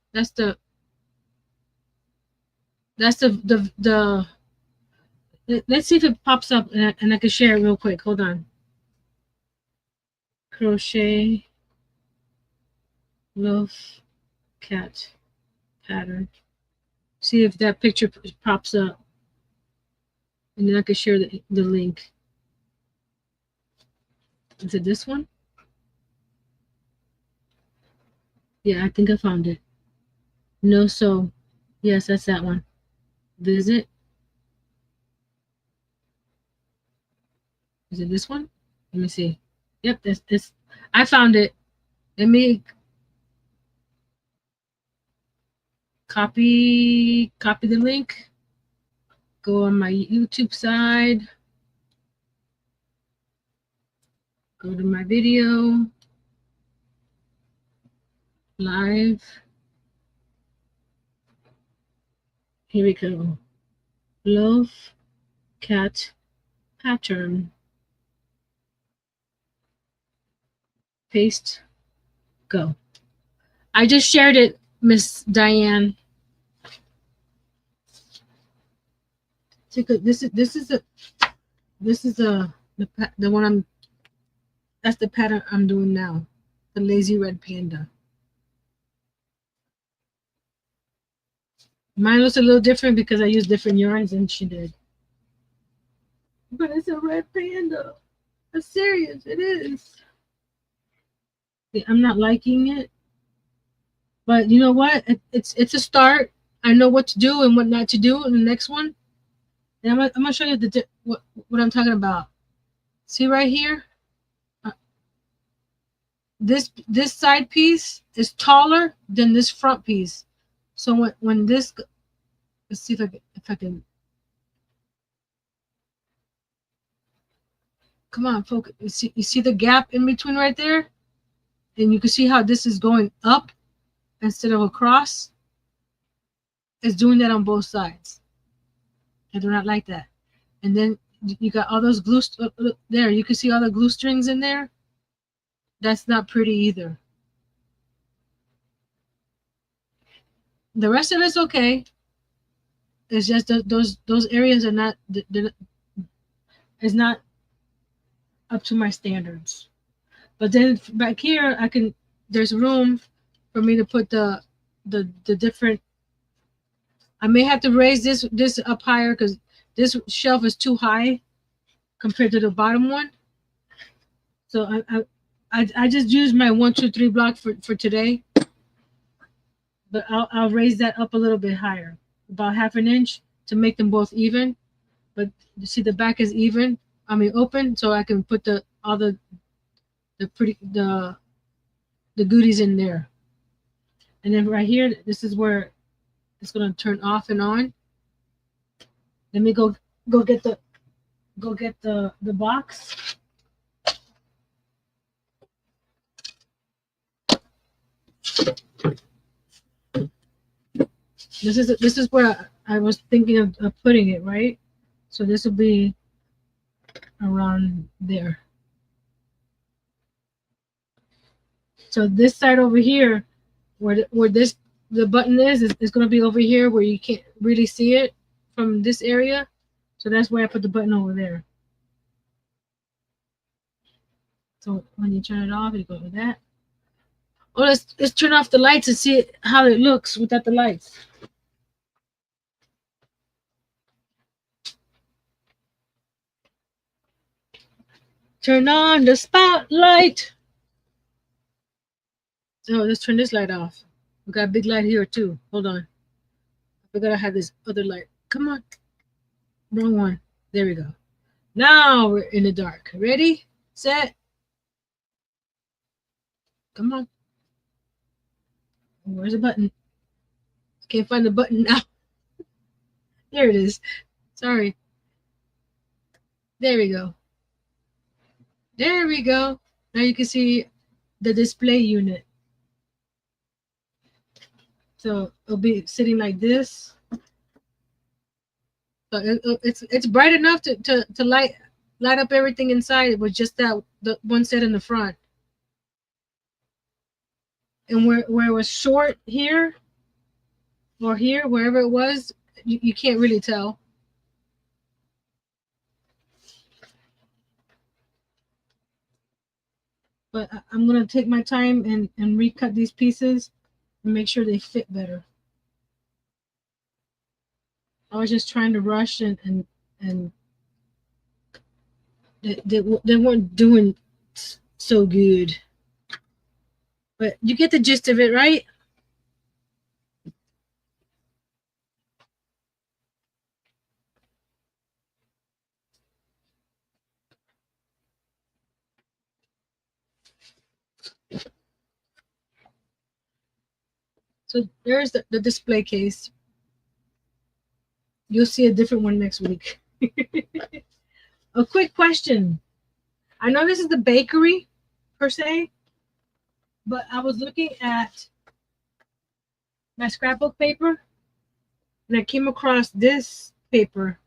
let's see if it pops up and I can share it real quick. Hold on. Crochet loaf cat pattern. See if that picture pops up, and then I can share the link. Is it this one? Yeah, I think I found it. No, so yes, that's that one. Visit. Is it this one? Let me see. Yep, that's this. I found it. Let me copy the link. Go on my YouTube side. Go to my video. Live. Here we go. Loaf cat pattern. Paste. Go. I just shared it, Miss Diane. This is the one that's the pattern I'm doing now. The lazy red panda. Mine was a little different because I used different yarns than she did. But it's a red panda. I'm serious, it is. I'm not liking it. But you know what? It's a start. I know what to do and what not to do in the next one. And I'm gonna show you what I'm talking about. See right here? This side piece is taller than this front piece. So when this, let's see if I can. Come on, focus. You see the gap in between right there? And you can see how this is going up instead of across. It's doing that on both sides. I do not like that. And then you got all those glue there. You can see all the glue strings in there. That's not pretty either. The rest of it's okay. It's just those areas are not. It's not up to my standards. But then back here, there's room for me to put the different. I may have to raise this up higher because this shelf is too high compared to the bottom one. So I just used my 1, 2, 3 block for today. But I'll raise that up a little bit higher, about 1/2 inch to make them both even. But you see the back is even. I mean open, so I can put all the goodies in there. And then right here, this is where it's gonna turn off and on. Let me go get the box. This is where I was thinking of putting it, right? So this will be around there. So this side over here, where the button is going to be over here where you can't really see it from this area. So that's why I put the button over there. So when you turn it off, you go with that. Oh, let's turn off the lights and see how it looks without the lights. Turn on the spotlight. Oh, let's turn this light off. We got a big light here too. Hold on. I forgot I had this other light. Come on. Wrong one. There we go. Now we're in the dark. Ready? Set. Come on. Where's the button? Can't find the button now. There it is. Sorry. There we go. There we go. Now you can see the display unit. So it'll be sitting like this. So it's bright enough to light up everything inside with just the one set in the front. And where it was short here or here, wherever it was, you can't really tell. But I'm going to take my time and recut these pieces and make sure they fit better. I was just trying to rush and they weren't doing so good. But you get the gist of it, right? So there's the display case. You'll see a different one next week. A quick question. I know this is the bakery, per se, but I was looking at my scrapbook paper, and I came across this paper.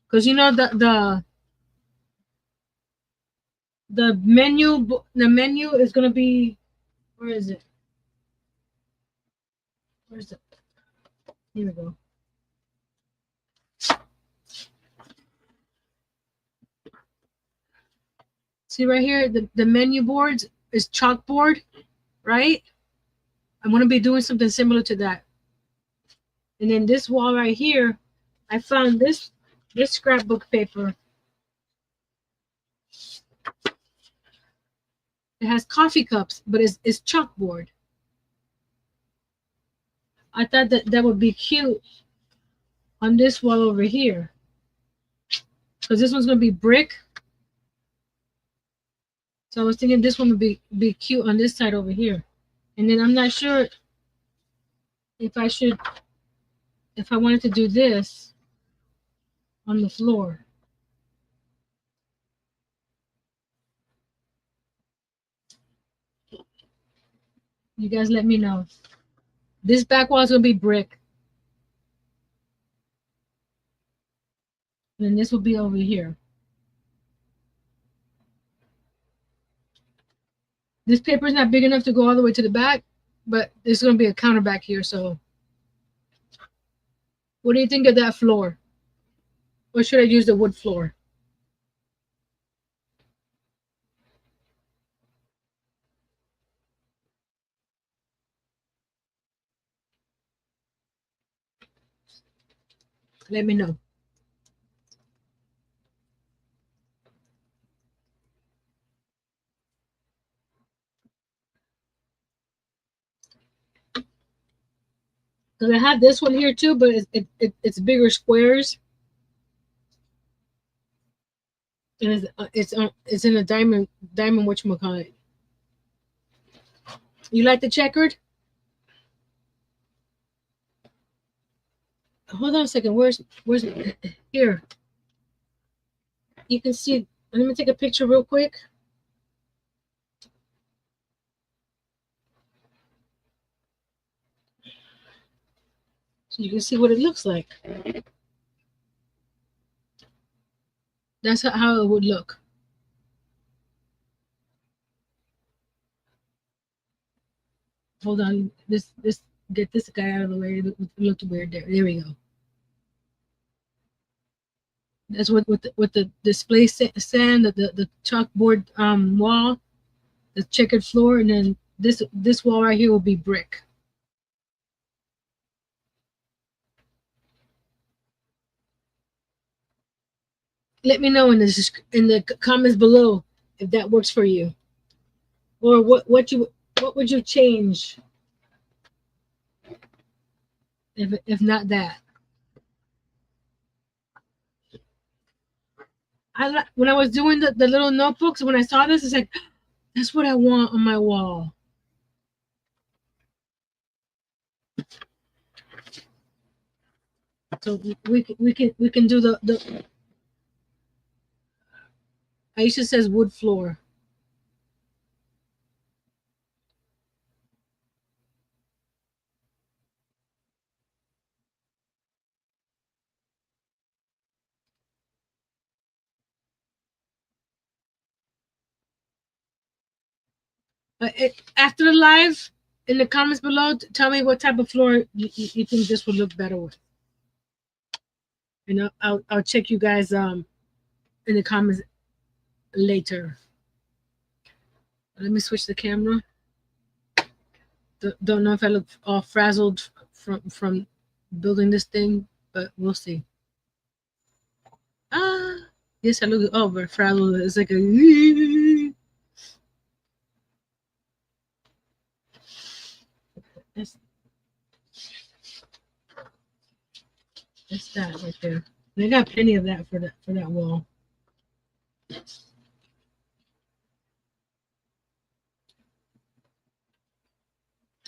Because you know the menu is going to be, where is it? Where's it? Here we go. See right here, the menu boards is chalkboard, right? I'm going to be doing something similar to that. And then this wall right here, I found this scrapbook paper. It has coffee cups, but it's chalkboard. I thought that would be cute on this wall over here. Because this one's going to be brick. So I was thinking this one would be cute on this side over here. And then I'm not sure if I wanted to do this on the floor. You guys let me know. This back wall is going to be brick. And then this will be over here. This paper is not big enough to go all the way to the back, but there's going to be a counter back here. So what do you think of that floor? Or should I use the wood floor? Let me know. Because I have this one here too, but it's bigger squares. And it's in a diamond whatchamacallit. You like the checkered? Hold on a second. Where's here? You can see. Let me take a picture real quick. So you can see what it looks like. That's how it would look. Hold on. This get this guy out of the way. It looked weird there. There we go. That's what with the display sand, the chalkboard wall, the checkered floor, and then this wall right here will be brick. Let me know in the comments below if that works for you, or what would you change if not that. When I was doing the little notebooks, when I saw this, it's like, that's what I want on my wall. So we can do the Aisha says wood floor. After the live, in the comments below, tell me what type of floor you think this would look better with, and I'll check you guys in the comments later. Let me switch the camera. Don't know if I look all frazzled from building this thing, but we'll see. Yes, I look over frazzled. It's like a. That's that right there. And I got plenty of that for that wall.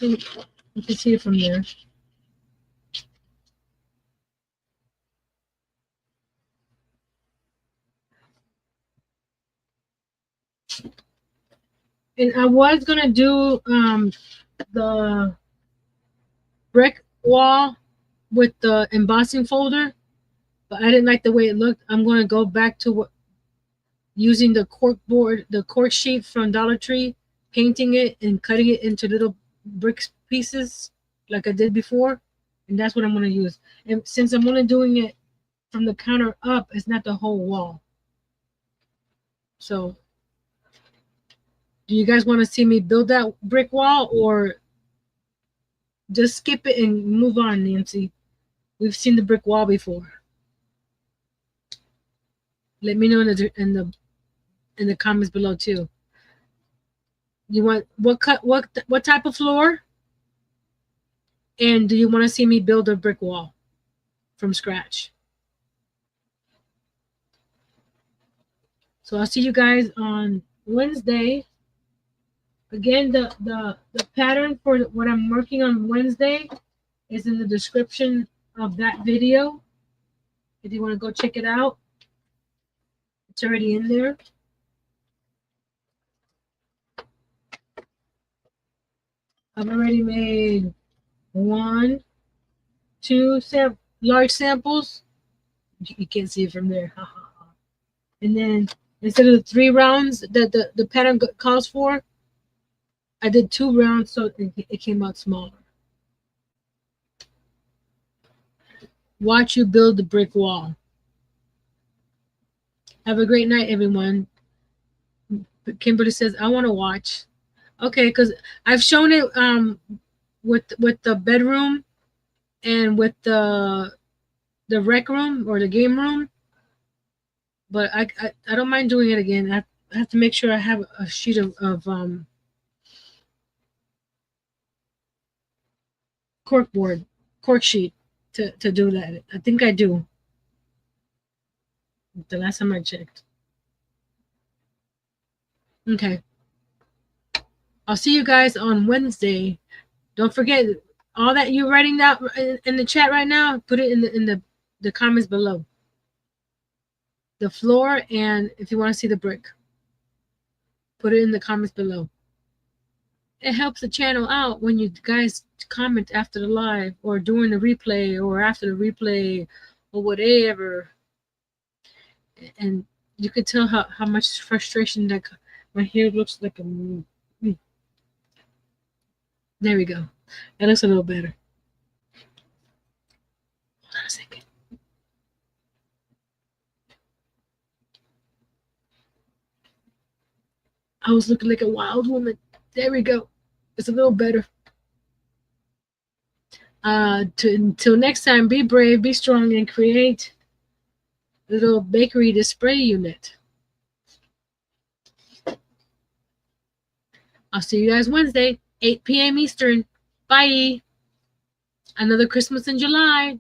You can see it from there. And I was gonna do the brick wall with the embossing folder, but I didn't like the way it looked. I'm gonna go back to using the cork board, the cork sheet from Dollar Tree, painting it and cutting it into little brick pieces like I did before, and that's what I'm gonna use. And since I'm only doing it from the counter up, it's not the whole wall. So, do you guys want to see me build that brick wall, or just skip it and move on, Nancy? We've seen the brick wall before. Let me know in the comments below too. You want what type of floor? And do you want to see me build a brick wall from scratch? So I'll see you guys on Wednesday. Again, the pattern for what I'm working on Wednesday is in the description of that video. If you want to go check it out, it's already in there. I've already made 1, 2 large samples. You can't see it from there. And then instead of the 3 rounds that the pattern calls for, I did 2 rounds, so it came out smaller. Watch you build the brick wall. Have a great night, everyone. Kimberly says, I want to watch. Okay, because I've shown it with the bedroom and with the rec room or the game room, but I don't mind doing it again. I have to make sure I have a sheet of cork sheet to do that. I think I do. The last time I checked. Okay. I'll see you guys on Wednesday. Don't forget, all that you're writing down in the chat right now, put it in the comments below. The floor, and if you want to see the brick, put it in the comments below. It helps the channel out when you guys comment after the live or during the replay or after the replay or whatever. And you can tell how much frustration that my hair looks like a... There we go. That looks a little better. Hold on a second. I was looking like a wild woman. There we go. It's a little better. Until next time, be brave, be strong, and create a little bakery display unit. I'll see you guys Wednesday, 8 p.m. Eastern. Bye. Another Christmas in July.